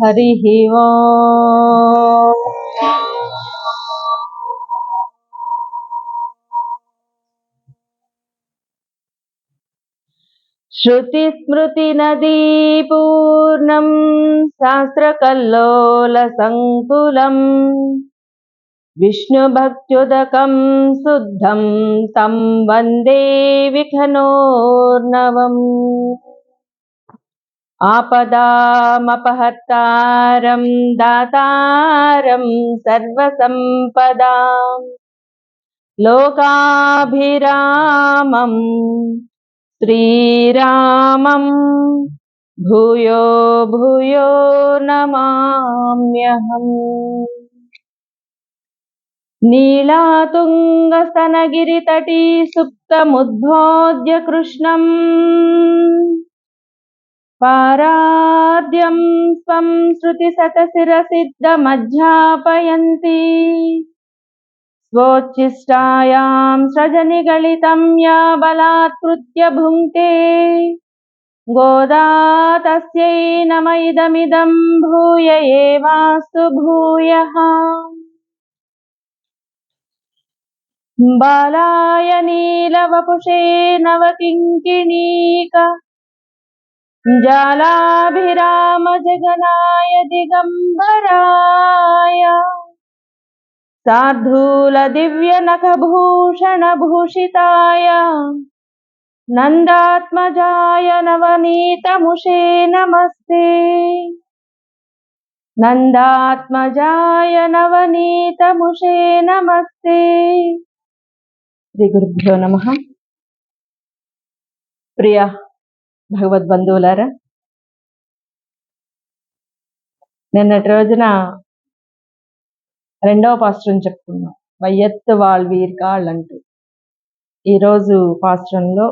हरिः ओम्। श्रुतिस्मृतिनदीपूर्णं शास्त्रकल्लोलसङ्कुलम् विष्णुभक्त्युदकं शुद्धं तं वन्दे विठनोर्नवम्। आपदामपहर्तारं दातारं सर्वसम्पदां लोकाभिरामं श्रीरामं भूयो भूयो नमाम्यहम्। नीलातुङ्गस्तनगिरितटी सुप्तमुद्बोध्य कृष्णम् पाराद्यं स्वं श्रुतिशतशिरसिद्धमध्यापयन्ती स्वोच्छिष्टायां सृजनिगलितं या बलात्कृत्य भुङ्क्ते गोदा तस्यै नम इदमिदं भूय एवास्तु भूयः। बालाय नीलवपुषे नवकिङ्किणीका जालाभिराम जगनाय दिगंबराय शार्दूल दिव्य नखभूषण भूषिताय नंदात्मजाय नवनीतमुषे नमस्ते। नंदात्मजाय नवनीतमुषे नमस्ते। శ్రీ గురుభ్యో నమః. ప్రియ భగవద్బంధువులారా, నిన్నటి రోజున రెండవ పాస్ట్రం చెప్పుకున్నాం, వయ్యత్తు వాళ్వీర్కాళ్ అంటూ. ఈరోజు పాస్ట్రంలో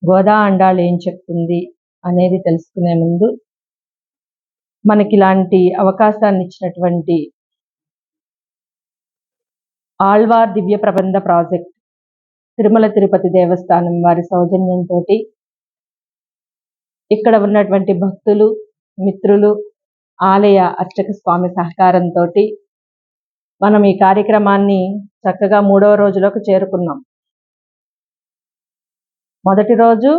గోదా అండాళ్ళు ఏం చెప్తుంది అనేది తెలుసుకునే ముందు మనకి ఇలాంటి అవకాశాన్ని ఇచ్చినటువంటి ఆళ్వార్ దివ్య ప్రబంధ ప్రాజెక్ట్, తిరుమల తిరుపతి దేవస్థానం వారి సౌజన్యంతో, ఇక్కడ ఉన్నటువంటి భక్తులు, మిత్రులు, ఆలయ అర్చక స్వామి సహకారంతో మనం ఈ కార్యక్రమాన్ని చక్కగా 3వ రోజులోకి చేరుకున్నాం. మొదటి రోజు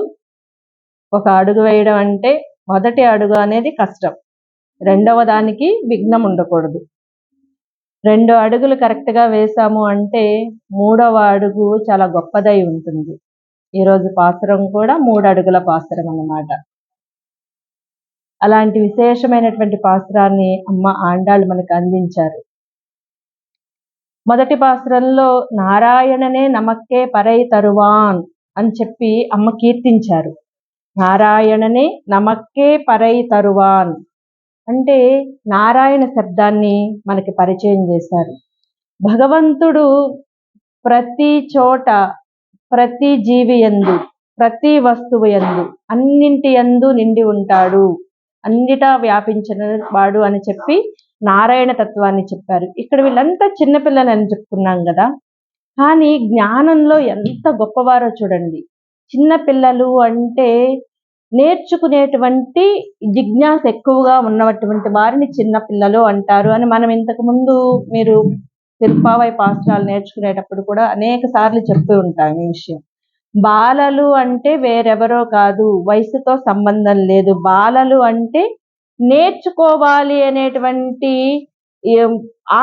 ఒక అడుగు వేయడం అంటే మొదటి అడుగు అనేది కష్టం, రెండవ దానికి విఘ్నం ఉండకూడదు. 2 అడుగులు కరెక్ట్గా వేసాము అంటే 3వ అడుగు చాలా గొప్పదై ఉంటుంది. ఈరోజు పాసురం కూడా 3 అడుగుల పాసురం అన్నమాట. అలాంటి విశేషమైనటువంటి పాసురాన్ని అమ్మ ఆండాళ్ళు మనకు అందించారు. మొదటి పాసురంలో నారాయణనే నమక్కే పరై తరువాన్ అని చెప్పి అమ్మ కీర్తించారు. నారాయణనే నమక్కే పరై తరువాన్ అంటే నారాయణ శబ్దాన్ని మనకి పరిచయం చేశారు. భగవంతుడు ప్రతి చోట, ప్రతి జీవి యందు, ప్రతి వస్తువు యందు, అన్నింటి యందు నిండి ఉంటాడు, అన్నిటా వ్యాపించిన వాడు అని చెప్పి నారాయణ తత్వాన్ని చెప్పారు. ఇక్కడ వీళ్ళంతా చిన్నపిల్లలు అని చెప్పుకున్నాం కదా, కానీ జ్ఞానంలో ఎంత గొప్పవారో చూడండి. చిన్నపిల్లలు అంటే నేర్చుకునేటువంటి జిజ్ఞాస ఎక్కువగా ఉన్నటువంటి వారిని చిన్నపిల్లలు అంటారు అని మనం ఇంతకు ముందు మీరు తిరుప్పావై పాస్ట్రాలు నేర్చుకునేటప్పుడు కూడా అనేక సార్లు చెప్పి ఉంటాం ఈ విషయం. బాలలు అంటే వేరెవరో కాదు, వయసుతో సంబంధం లేదు. బాలలు అంటే నేర్చుకోవాలి అనేటువంటి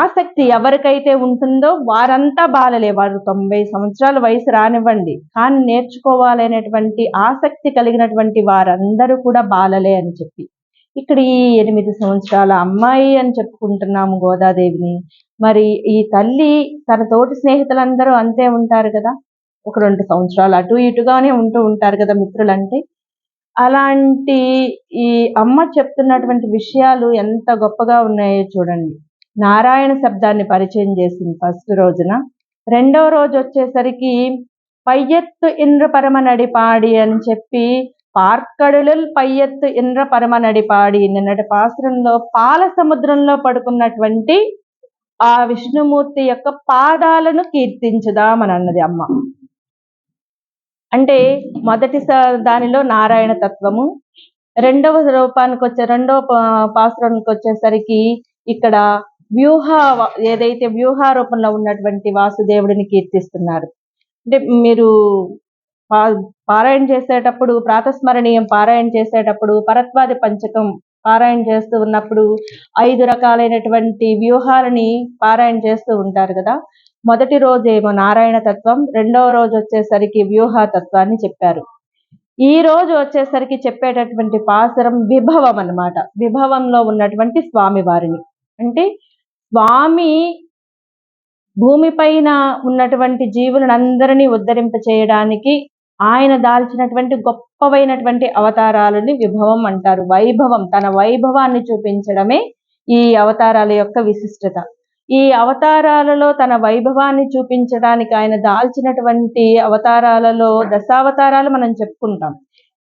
ఆసక్తి ఎవరికైతే ఉంటుందో వారంతా బాలలే. వారు 90 సంవత్సరాల వయసు రానివ్వండి, కానీ నేర్చుకోవాలి అనేటువంటి ఆసక్తి కలిగినటువంటి వారందరూ కూడా బాలలే అని చెప్పి ఇక్కడ ఈ 8 సంవత్సరాల అమ్మాయి అని చెప్పుకుంటున్నాము గోదాదేవిని. మరి ఈ తల్లి తన తోటి స్నేహితులందరూ అంతే ఉంటారు కదా, ఒక 2 సంవత్సరాలు అటు ఇటుగానే ఉంటూ ఉంటారు కదా మిత్రులంటే. అలాంటి ఈ అమ్మ చెప్తున్నటువంటి విషయాలు ఎంత గొప్పగా ఉన్నాయో చూడండి. నారాయణ శబ్దాన్ని పరిచయం చేసింది ఫస్ట్ రోజున. 2వ రోజు వచ్చేసరికి పయ్యత్తు ఇంద్ర పరమ నడిపాడి అని చెప్పి పార్కడులు పయ్యత్తు ఇంద్ర పరమ నడిపాడి. నిన్నటి పాసురంలో పాల సముద్రంలో పడుకున్నటువంటి ఆ విష్ణుమూర్తి యొక్క పాదాలను కీర్తించుదామని అన్నది అమ్మ. అంటే మొదటి దానిలో నారాయణ తత్వము, రెండవ పాసురానికి వచ్చేసరికి ఇక్కడ ఏదైతే వ్యూహారూపంలో ఉన్నటువంటి వాసుదేవుడిని కీర్తిస్తున్నారు. అంటే మీరు పారాయణ చేసేటప్పుడు, ప్రాతస్మరణీయం పారాయణ చేసేటప్పుడు, పరత్వాది పంచకం పారాయణ చేస్తూ ఉన్నప్పుడు 5 రకాలైనటువంటి వ్యూహాలని పారాయణ చేస్తూ ఉంటారు కదా. మొదటి రోజు ఏమో నారాయణ తత్వం, రెండవ రోజు వచ్చేసరికి వ్యూహ తత్వాన్ని చెప్పారు. ఈ రోజు వచ్చేసరికి చెప్పేటటువంటి పాసురం విభవం అన్నమాట. విభవంలో ఉన్నటువంటి స్వామి వారిని, అంటే స్వామి భూమిపైన ఉన్నటువంటి జీవులను అందరినీ ఉద్ధరింప చేయడానికి ఆయన దాల్చినటువంటి గొప్పవైనటువంటి అవతారాలని విభవం అంటారు. వైభవం, తన వైభవాన్ని చూపించడమే ఈ అవతారాల యొక్క విశిష్టత. ఈ అవతారాలలో తన వైభవాన్ని చూపించడానికి ఆయన దాల్చినటువంటి అవతారాలలో దశావతారాలు మనం చెప్పుకుంటాం.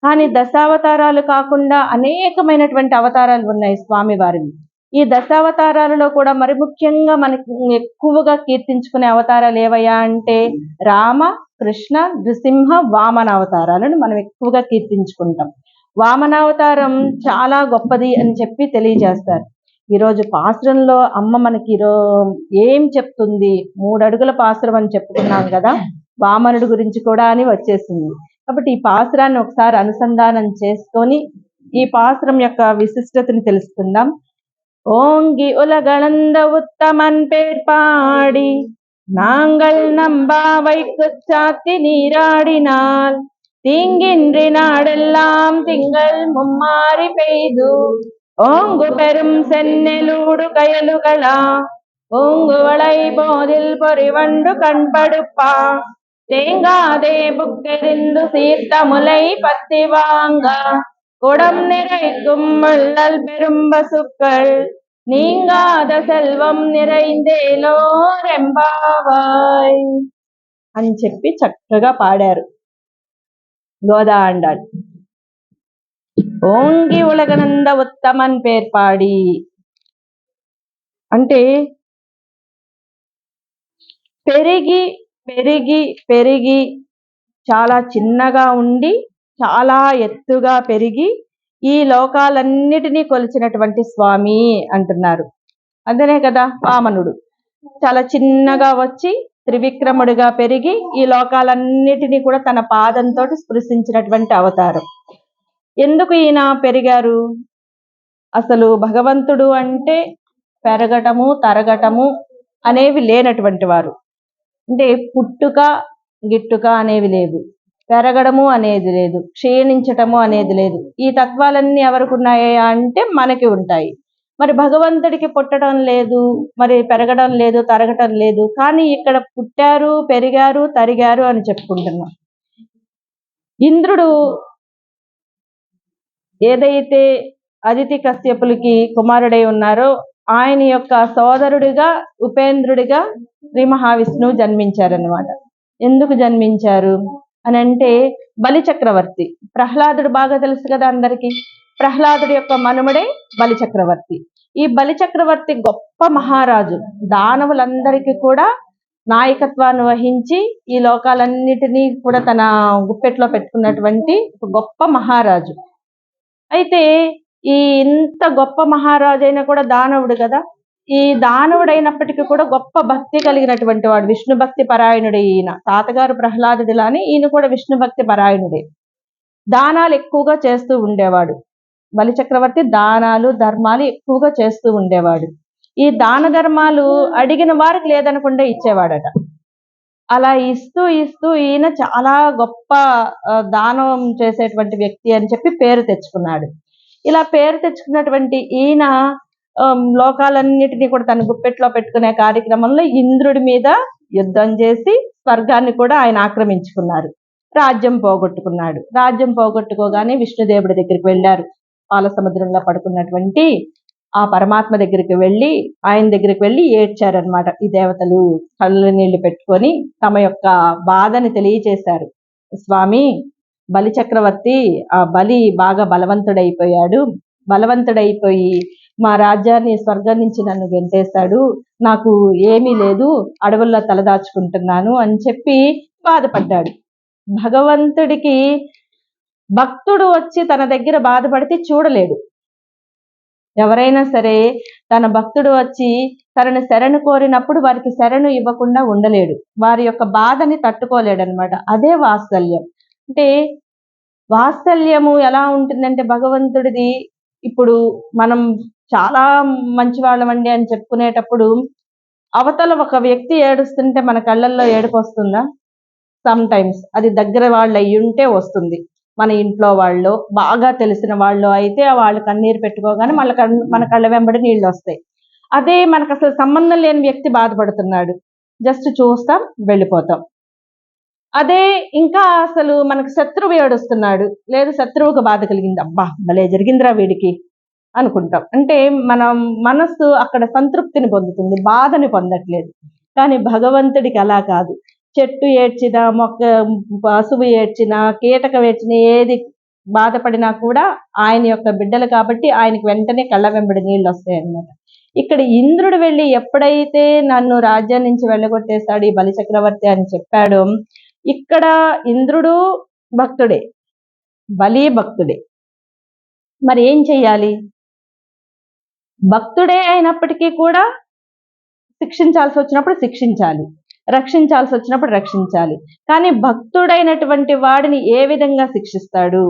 కానీ దశావతారాలు కాకుండా అనేకమైనటువంటి అవతారాలు ఉన్నాయి స్వామి వారిని. ఈ దశావతారాలలో కూడా మరి ముఖ్యంగా మనకి ఎక్కువగా కీర్తించుకునే అవతారాలు ఏవయ్యా అంటే రామ, కృష్ణ, నృసింహ, వామన అవతారాలను మనం ఎక్కువగా కీర్తించుకుంటాం. వామనావతారం చాలా గొప్పది అని చెప్పి తెలియజేస్తారు. ఈరోజు పాసురంలో అమ్మ మనకి ఏం చెప్తుంది? 3 అడుగుల పాసురం అని చెప్పుకున్నాం కదా, వామనుడు గురించి కూడా అని వచ్చేసింది. కాబట్టి ఈ పాసురాన్ని ఒకసారి అనుసంధానం చేసుకొని ఈ పాసురం యొక్క విశిష్టతని తెలుసుకుందాం. ஓங்கி உலகளந்த உத்தமன் பேர் பாடி நாங்கள் நம்பாவைக்குச் சாத்தி நீராடினால் தீங்கின்றி நாடெல்லாம் திங்கள் மும்மாறி பெய்து ஓங்கு பெரும் சென்னெலூடு கயலுகளா பூங்குவளை போதில் பொறிவண்டு கண்படுப்பா தேங்காதே புக்கெறிந்து சீர்த்த முலை பத்தி வாங்க குடம் நிறைக்கும் வள்ளல் பெரும் பசுக்கள் நீங்காத செல்వం நிறைந்தేలోరెంబావాయ్ అని చెప్పి చక్కగా పాడారు గోదా ఆండాళ్. ఓంగి ఉలగనంద ఉత్తమన్ పేరు పాడి అంటే పెరిగి పెరిగి పెరిగి చాలా చిన్నగా ఉండి చాలా ఎత్తుగా పెరిగి ఈ లోకాలన్నిటినీ కొలిచినటువంటి స్వామి అంటున్నారు. అదనే కదా వామనుడు చాలా చిన్నగా వచ్చి త్రివిక్రముడిగా పెరిగి ఈ లోకాలన్నిటినీ కూడా తన పాదంతో స్పృశించినటువంటి అవతారం. ఎందుకు ఈయన పెరిగారు? అసలు భగవంతుడు అంటే పెరగటము తరగటము అనేవి లేనటువంటి వారు. అంటే పుట్టుక గిట్టుక అనేవి లేవు, పెరగడము అనేది లేదు, క్షీణించటము అనేది లేదు. ఈ తత్వాలన్నీ ఎవరికి ఉన్నాయా అంటే మనకి ఉంటాయి. మరి భగవంతుడికి పుట్టడం లేదు, మరి పెరగడం లేదు, తరగటం లేదు. కానీ ఇక్కడ పుట్టారు, పెరిగారు, తరిగారు అని చెప్పుకుంటున్నాం. ఇంద్రుడు ఏదైతే అదితి కశ్యపులకి కుమారుడై ఉన్నారో ఆయన యొక్క సోదరుడిగా ఉపేంద్రుడిగా శ్రీ మహావిష్ణువు జన్మించారన్నమాట. ఎందుకు జన్మించారు అని అంటే బలి చక్రవర్తి, ప్రహ్లాదుడు బాగా తెలుసు కదా అందరికీ. ప్రహ్లాదుడి యొక్క మనుమడే బలి చక్రవర్తి. ఈ బలి చక్రవర్తి గొప్ప మహారాజు, దానవులందరికీ కూడా నాయకత్వాన్ని వహించి ఈ లోకాలన్నిటినీ కూడా తన గుప్పెట్లో పెట్టుకున్నటువంటి ఒక గొప్ప మహారాజు. అయితే ఈ ఇంత గొప్ప మహారాజు అయినా కూడా దానవుడు కదా. ఈ దానవుడైనప్పటికీ కూడా గొప్ప భక్తి కలిగినటువంటి వాడు, విష్ణు భక్తి పరాయణుడే. ఈయన తాతగారు ప్రహ్లాదుడిలానే ఈయన కూడా విష్ణు భక్తి పరాయణుడే. దానాలు ఎక్కువగా చేస్తూ ఉండేవాడు బలి చక్రవర్తి. దానాలు ధర్మాలు ఎక్కువగా చేస్తూ ఉండేవాడు. ఈ దాన ధర్మాలు అడిగిన వారికి లేదనకుండా ఇచ్చేవాడట. అలా ఇస్తూ ఇస్తూ ఈయన చాలా గొప్ప దానం చేసేటువంటి వ్యక్తి అని చెప్పి పేరు తెచ్చుకున్నాడు. ఇలా పేరు తెచ్చుకున్నటువంటి ఈయన లోకాలన్నిటినీ కూడా తన గుప్పెట్లో పెట్టుకునే కార్యక్రమంలో ఇంద్రుడి మీద యుద్ధం చేసి స్వర్గాన్ని కూడా ఆయన ఆక్రమించుకున్నారు. రాజ్యం పోగొట్టుకున్నాడు. రాజ్యం పోగొట్టుకోగానే విష్ణుదేవుడి దగ్గరికి వెళ్ళారు. పాల సముద్రంలో పడుకున్నటువంటి ఆ పరమాత్మ దగ్గరికి వెళ్ళి ఆయన దగ్గరికి వెళ్ళి ఏడ్చారనమాట. ఈ దేవతలు కళ్ళ నీళ్లు పెట్టుకొని తమ యొక్క బాధని తెలియచేశారు. స్వామి, బలి చక్రవర్తి ఆ బలి బాగా బలవంతుడైపోయాడు. బలవంతుడైపోయి మా రాజ్యాన్ని, స్వర్గం నుంచి నన్ను గెంటేశాడు. నాకు ఏమీ లేదు, అడవుల్లో తలదాచుకుంటున్నాను అని చెప్పి బాధపడ్డాడు. భగవంతుడికి భక్తుడు వచ్చి తన దగ్గర బాధపడితే చూడలేడు. ఎవరైనా సరే తన భక్తుడు వచ్చి తనని శరణు కోరినప్పుడు వారికి శరణు ఇవ్వకుండా ఉండలేడు. వారి యొక్క బాధని తట్టుకోలేడనమాట. అదే వాత్సల్యం. అంటే వాత్సల్యము ఎలా ఉంటుందంటే భగవంతుడిది, ఇప్పుడు మనం చాలా మంచివాళ్ళమండి అని చెప్పుకునేటప్పుడు అవతల ఒక వ్యక్తి ఏడుస్తుంటే మన కళ్ళల్లో ఏడుపొస్తుందా? సమ్ టైమ్స్ అది దగ్గర వాళ్ళు అయ్యుంటే వస్తుంది. మన ఇంట్లో వాళ్ళో, బాగా తెలిసిన వాళ్ళో అయితే వాళ్ళు కన్నీరు పెట్టుకోగానే మన కళ్ళ వెంబడి నీళ్ళు వస్తాయి. అదే మనకు అసలు సంబంధం లేని వ్యక్తి బాధపడుతున్నాడు, జస్ట్ చూస్తాం, వెళ్ళిపోతాం. అదే ఇంకా అసలు మనకు శత్రువు ఏడుస్తున్నాడు, లేదు శత్రువుకు బాధ కలిగింది, అబ్బా భలే జరిగిందిరా వీడికి అనుకుంటాం. అంటే మన మనస్సు అక్కడ సంతృప్తిని పొందుతుంది, బాధని పొందట్లేదు. కానీ భగవంతుడికి అలా కాదు. చెట్టు ఏడ్చినా, మొక్క పశువు ఏడ్చినా, కీటకం ఏడ్చినా, ఏది బాధపడినా కూడా ఆయన యొక్క బిడ్డలు కాబట్టి ఆయనకి వెంటనే కళ్ళ వెంబడి నీళ్ళు వస్తాయి అన్నమాట. ఇక్కడ ఇంద్రుడు వెళ్ళి ఎప్పుడైతే నన్ను రాజ్యం నుంచి వెళ్ళగొట్టేశాడు ఈ బలి చక్రవర్తి అని చెప్పాడో, ఇక్కడ ఇంద్రుడు భక్తుడే, బలి భక్తుడే. మరి ఏం చెయ్యాలి? భక్తుడే అయినప్పటికీ కూడా శిక్షించాల్సి వచ్చినప్పుడు శిక్షించాలి, రక్షించాల్సి వచ్చినప్పుడు రక్షించాలి. కానీ భక్తుడైనటువంటి వాడిని ఏ విధంగా శిక్షిస్తాడు?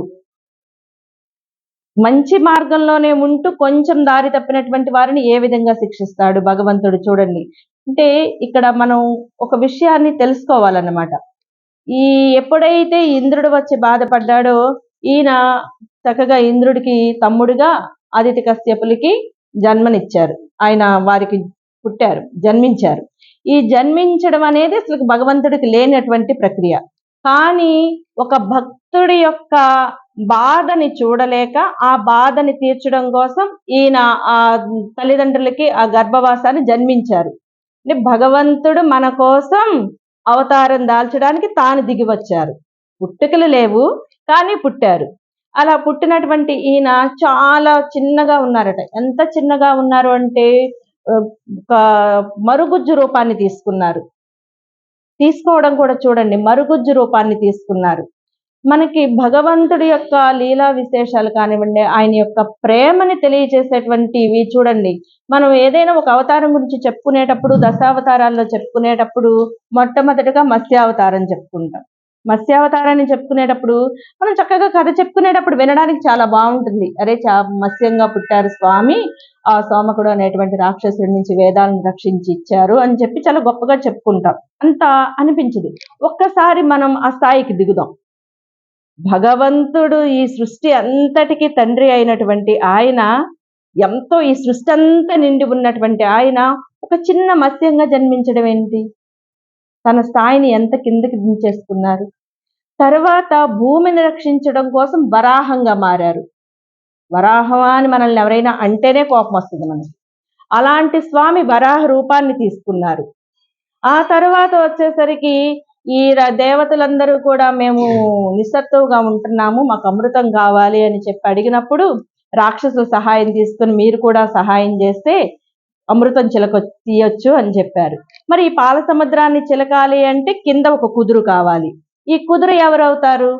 మంచి మార్గంలోనే ఉంటూ కొంచెం దారి తప్పినటువంటి వారిని ఏ విధంగా శిక్షిస్తాడు భగవంతుడు? చూడండి, అంటే ఇక్కడ మనం ఒక విషయాన్ని తెలుసుకోవాలన్నమాట. ఎప్పుడైతే ఇంద్రుడు వచ్చి బాధపడ్డాడో, ఈయన చక్కగా ఇంద్రుడికి తమ్ముడుగా ఆదిత్య కశ్యపులకి జన్మనిచ్చారు. ఆయన వారికి పుట్టారు, జన్మించారు. ఈ జన్మించడం అనేది అసలు భగవంతుడికి లేనటువంటి ప్రక్రియ. కానీ ఒక భక్తుడి యొక్క బాధని చూడలేక ఆ బాధని తీర్చడం కోసం ఈయన ఆ తల్లిదండ్రులకి ఆ గర్భవాసాన్ని జన్మించారు. అంటే భగవంతుడు మన కోసం అవతారం దాల్చడానికి తాను దిగి వచ్చారు. పుట్టుకలు లేవు కానీ పుట్టారు. అలా పుట్టినటువంటి ఈయన చాలా చిన్నగా ఉన్నారట. ఎంత చిన్నగా ఉన్నారు అంటే ఒక మరుగుజ్జు రూపాన్ని తీసుకున్నారు. తీసుకోవడం కూడా చూడండి, మరుగుజ్జు రూపాన్ని తీసుకున్నారు. మనకి భగవంతుడి యొక్క లీలా విశేషాలు కానివ్వండి, ఆయన యొక్క ప్రేమని తెలియజేసేటువంటివి చూడండి. మనం ఏదైనా ఒక అవతారం గురించి చెప్పుకునేటప్పుడు, దశావతారాల్లో చెప్పుకునేటప్పుడు మొట్టమొదటిగా మత్స్యావతారం చెప్పుకుంటాం. మత్స్యావతారాన్ని చెప్పుకునేటప్పుడు మనం చక్కగా కథ చెప్పుకునేటప్పుడు వినడానికి చాలా బాగుంటుంది. అరే మత్స్యంగా పుట్టారు స్వామి, ఆ సోమకుడు అనేటువంటి రాక్షసుడి నుంచి వేదాలను రక్షించి ఇచ్చారు అని చెప్పి చాలా గొప్పగా చెప్పుకుంటాం. అంత అనిపించదు. ఒక్కసారి మనం ఆ స్థాయికి దిగుదాం. భగవంతుడు ఈ సృష్టి అంతటికి తండ్రి అయినటువంటి ఆయన, ఎంతో ఈ సృష్టి అంతా నిండి ఉన్నటువంటి ఆయన ఒక చిన్న మత్స్యంగా జన్మించడం ఏంటి? తన స్థాయిని ఎంత కిందకి దించేసుకున్నారు. తర్వాత భూమిని రక్షించడం కోసం వరాహంగా మారారు. వరాహం అని మనల్ని ఎవరైనా అంటేనే కోపం వస్తుంది మనకి. అలాంటి స్వామి వరాహ రూపాన్ని తీసుకున్నారు. ఆ తర్వాత వచ్చేసరికి ఈ దేవతలందరూ కూడా మేము నిస్సత్తువుగా ఉంటున్నాము, మాకు అమృతం కావాలి అని చెప్పి అడిగినప్పుడు రాక్షసుల సహాయం తీసుకుని మీరు కూడా సహాయం చేస్తే అమృతం తీయొచ్చు అని చెప్పారు. మరి ఈ పాల సముద్రాన్ని చిలకాలి అంటే కింద ఒక కుదురు కావాలి. ఈ కుదురు ఎవరవుతారు?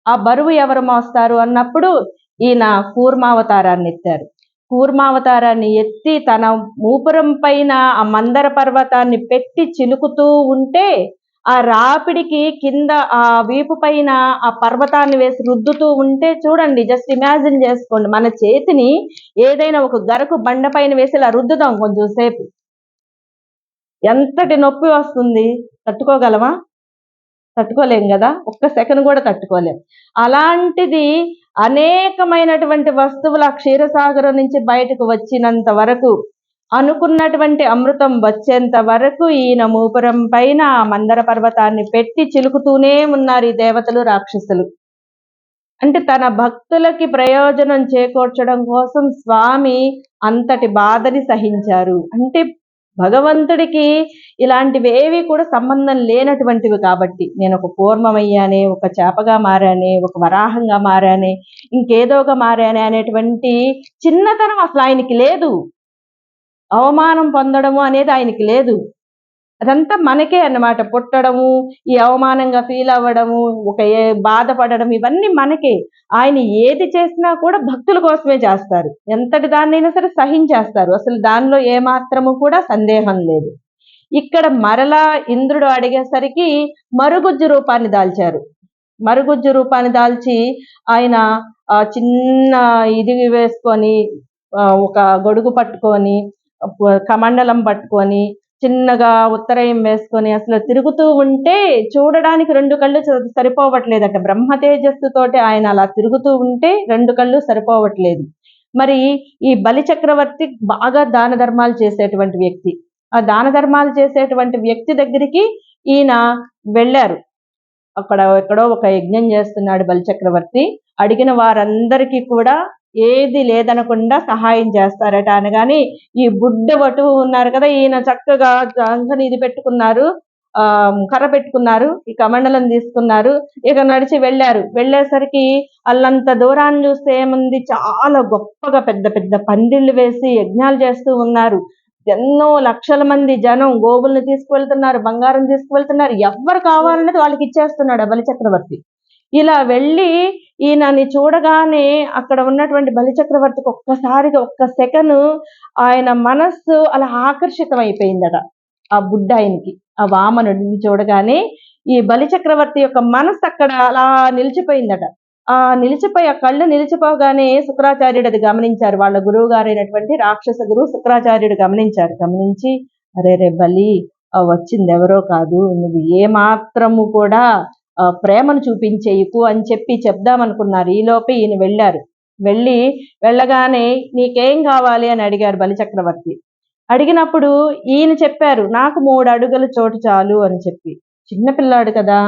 ఆ బరువు ఎవరు మోస్తారు అన్నప్పుడు ఈయన కూర్మావతారాన్ని ఎత్తారు. కూర్మావతారాన్ని ఎత్తి తన మూపురం పైన ఆ మందర పర్వతాన్ని పెట్టి చిలుకుతూ ఉంటే ఆ రాపిడికి కింద ఆ వీపు పైన ఆ పర్వతాన్ని వేసి రుద్దుతూ ఉంటే చూడండి, జస్ట్ ఇమాజిన్ చేసుకోండి, మన చేతిని ఏదైనా ఒక గరకు బండ పైన వేసి ఇలా రుద్దుదాం కొంచెం సేపు, ఎంతటి నొప్పి వస్తుంది? తట్టుకోగలమా? తట్టుకోలేం కదా, ఒక్క సెకండ్ కూడా తట్టుకోలేం. అలాంటిది అనేకమైనటువంటి వస్తువులు ఆ క్షీరసాగరం నుంచి బయటకు వచ్చినంత వరకు, అనుకున్నటువంటి అమృతం వచ్చేంత వరకు ఈయన మూపురం పైన మందర పర్వతాన్ని పెట్టి చిలుకుతూనే ఉన్నారు ఈ దేవతలు రాక్షసులు. అంటే తన భక్తులకి ప్రయోజనం చేకూర్చడం కోసం స్వామి అంతటి బాధని సహించారు. అంటే భగవంతుడికి ఇలాంటివి ఏవి కూడా సంబంధం లేనటువంటివి కాబట్టి, నేను ఒక కూర్మమయ్యానే, ఒక చేపగా మారానే, ఒక వరాహంగా మారానే, ఇంకేదోగా మారానే అనేటువంటి చిన్నతనం అసలు ఆయనకి లేదు. అవమానం పొందడము అనేది ఆయనకి లేదు. అదంతా మనకే అన్నమాట. పుట్టడము, ఈ అవమానంగా ఫీల్ అవ్వడము, బాధపడడం ఇవన్నీ మనకే. ఆయన ఏది చేసినా కూడా భక్తుల కోసమే చేస్తారు. ఎంతటి దాన్నైనా సరే సహించేస్తారు. అసలు దానిలో ఏమాత్రము కూడా సందేహం లేదు. ఇక్కడ మరలా ఇంద్రుడు అడిగేసరికి మరుగుజ్జు రూపాన్ని దాల్చారు. మరుగుజ్జు రూపాన్ని దాల్చి ఆయన చిన్న ఇది వేసుకొని, ఒక గొడుగు పట్టుకొని, కమండలం పట్టుకొని, చిన్నగా ఉత్తరయం వేసుకొని అసలు తిరుగుతూ ఉంటే చూడడానికి 2 కళ్ళు సరిపోవట్లేదట. బ్రహ్మ తేజస్సుతోటి ఆయన అలా తిరుగుతూ ఉంటే 2 కళ్ళు సరిపోవట్లేదు. మరి ఈ బలి చక్రవర్తి బాగా దాన ధర్మాలు చేసేటువంటి వ్యక్తి. ఆ దాన ధర్మాలు చేసేటువంటి వ్యక్తి దగ్గరికి ఈయన వెళ్ళారు. అక్కడ ఎక్కడో ఒక యజ్ఞం చేస్తున్నాడు బలిచక్రవర్తి. అడిగిన వారందరికీ కూడా ఏది లేదనకుండా సహాయం చేస్తారట. అనగాని ఈ బుడ్డ వటువు ఉన్నారు కదా, ఈయన చక్కగా ఇది పెట్టుకున్నారు, కర్ర పెట్టుకున్నారు, ఈ కమండలం తీసుకున్నారు, ఇక నడిచి వెళ్ళారు. వెళ్ళేసరికి అల్లంత దూరాన్ని చూస్తే ఏముంది, చాలా గొప్పగా పెద్ద పెద్ద పందిళ్ళు వేసి యజ్ఞాలు చేస్తూ ఉన్నారు. ఎన్నో లక్షల మంది జనం గోవుల్ని తీసుకువెళ్తున్నారు, బంగారం తీసుకువెళ్తున్నారు. ఎవరు కావాలనేది వాళ్ళకి ఇచ్చేస్తున్నాడు ఆ బలిచక్రవర్తి. ఇలా వెళ్ళి ఈయనని చూడగానే అక్కడ ఉన్నటువంటి బలిచక్రవర్తికి ఒక్కసారిగా ఒక్క సెకను ఆయన మనస్సు అలా ఆకర్షితం అయిపోయిందట. ఆ బుడ్డాయనికి, ఆ వామనుడిని చూడగానే ఈ బలిచక్రవర్తి యొక్క మనస్సు అక్కడ అలా నిలిచిపోయిందట. నిలిచిపోయి ఆ కళ్ళు నిలిచిపోగానే శుక్రాచార్యుడు అది గమనించారు. వాళ్ళ గురువు గారైనటువంటి రాక్షస గురువు శుక్రాచార్యుడు గమనించారు. గమనించి, అరే బలి, వచ్చింది ఎవరో కాదు, నువ్వు ఏమాత్రము కూడా ప్రేమను చూపించేయకు అని చెప్పి చెప్దామనుకున్నారు. ఈలోపే ఈయన వెళ్ళారు. వెళ్ళగానే నీకేం కావాలి అని అడిగారు బలిచక్రవర్తి. అడిగినప్పుడు ఈయన చెప్పారు, నాకు 3 అడుగుల చోటు చాలు అని చెప్పి. చిన్నపిల్లాడు కదా,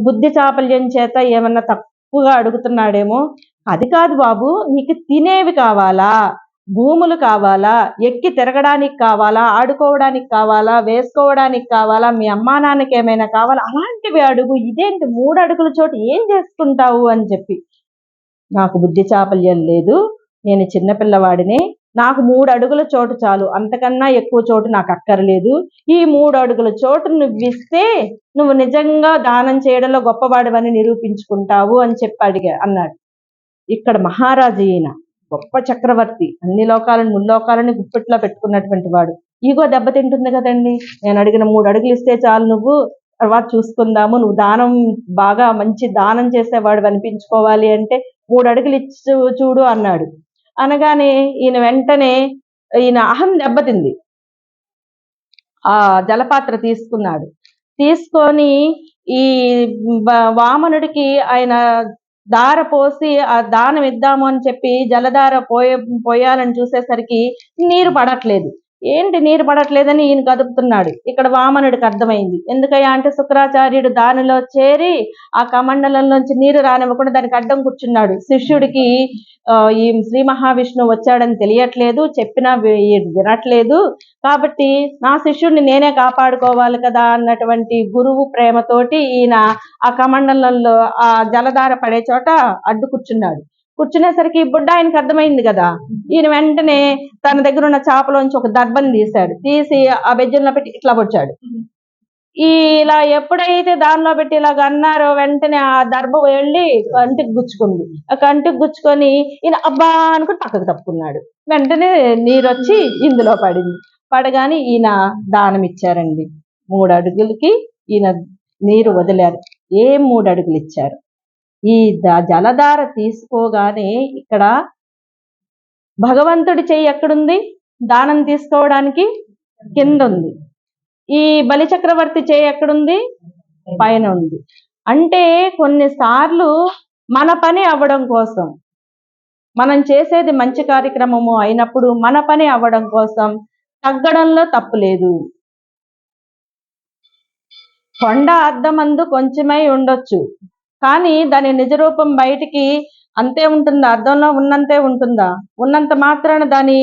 బుద్ధి చాపల్యం చేత ఏమన్నా తక్కువగా అడుగుతున్నాడేమో. అది కాదు బాబు, నీకు తినేవి కావాలా, భూములు కావాలా, ఎక్కి తిరగడానికి కావాలా, ఆడుకోవడానికి కావాలా, వేసుకోవడానికి కావాలా, మీ అమ్మా నాన్నకి ఏమైనా కావాలా, అలాంటివి అడుగు. ఇదేంటి 3 అడుగుల చోటు ఏం చేసుకుంటావు అని చెప్పి. నాకు బుద్ధి చాపల్యం లేదు, నేను చిన్నపిల్లవాడిని, నాకు 3 అడుగుల చోటు చాలు, అంతకన్నా ఎక్కువ చోటు నాకు అక్కర్లేదు. ఈ 3 అడుగుల చోటు నువ్వు ఇస్తే నువ్వు నిజంగా దానం చేయడంలో గొప్పవాడివని నిరూపించుకుంటావు అని చెప్పి అన్నాడు. ఇక్కడ మహారాజు ఈయన గొప్ప చక్రవర్తి, అన్ని లోకాలను ముల్లోకాలని గుప్పెట్లో పెట్టుకున్నటువంటి వాడు. ఈగో దెబ్బతింటుంది కదండి. నేను అడిగిన 3 అడుగులు ఇస్తే చాలు, నువ్వు తర్వాత చూసుకుందాము, నువ్వు దానం బాగా మంచి దానం చేసేవాడు అనిపించుకోవాలి అంటే 3 అడుగులు ఇచ్చి చూడు అన్నాడు. అనగానే ఈయన వెంటనే ఈయన అహం దెబ్బతింది. ఆ జలపాత్ర తీసుకున్నాడు. తీసుకొని ఈ వామనుడికి ఆయన దార పోసి ఆ దానం ఇద్దాము అని చెప్పి జలధార పోయాలని చూసేసరికి నీరు పడట్లేదు. ఏంటి నీరు పడట్లేదని ఈయన కదుపుతున్నాడు. ఇక్కడ వామనుడికి అర్థమైంది. ఎందుకయ్యా అంటే శుక్రాచార్యుడు దానిలో చేరి ఆ కమండలంలోంచి నీరు రానివ్వకుండా దానికి అడ్డం కూర్చున్నాడు. శిష్యుడికి ఈ శ్రీ మహావిష్ణువు వచ్చాడని తెలియట్లేదు, చెప్పినా వినట్లేదు, కాబట్టి నా శిష్యుడిని నేనే కాపాడుకోవాలి కదా అన్నటువంటి గురువు ప్రేమతోటి ఈయన ఆ కమండలంలో ఆ జలధార పడే చోట అడ్డు కూర్చున్నాడు. కూర్చునేసరికి బుడ్డ ఆయనకి అర్థమైంది కదా. ఈయన వెంటనే తన దగ్గర ఉన్న చాపలోంచి ఒక దర్భని తీశాడు. తీసి ఆ బెజ్జంలో పెట్టి ఇట్లా పొచ్చాడు. ఇలా ఎప్పుడైతే దానిలో పెట్టి ఇలాగ అన్నారో వెంటనే ఆ దర్భ వెళ్ళి కంటికి గుచ్చుకుంది. ఆ కంటికి గుచ్చుకొని ఈయన అబ్బా అనుకుని పక్కకు తప్పుకున్నాడు. వెంటనే నీరు వచ్చి ఇందులో పడింది. పడగానే ఈయన దానం ఇచ్చారండి. 3 అడుగులకి ఈయన నీరు వదిలారు. 3 అడుగులు ఇచ్చారు. ఈ జలధార తీసుకోగానే ఇక్కడ భగవంతుడి చెయ్యి ఎక్కడుంది, దానం తీసుకోవడానికి కింద ఉంది. ఈ బలిచక్రవర్తి చెయ్యి ఎక్కడుంది, పైన ఉంది. అంటే కొన్నిసార్లు మన పని అవ్వడం కోసం, మనం చేసేది మంచి కార్యక్రమము అయినప్పుడు మన పని అవ్వడం కోసం తగ్గడంలో తప్పు లేదు. కొండ అద్దమందు కొంచెమై ఉండొచ్చు, కానీ దాని నిజరూపం బయటికి అంతే ఉంటుందా? అర్థంలో ఉన్నంతే ఉంటుందా? ఉన్నంత మాత్రాన దాని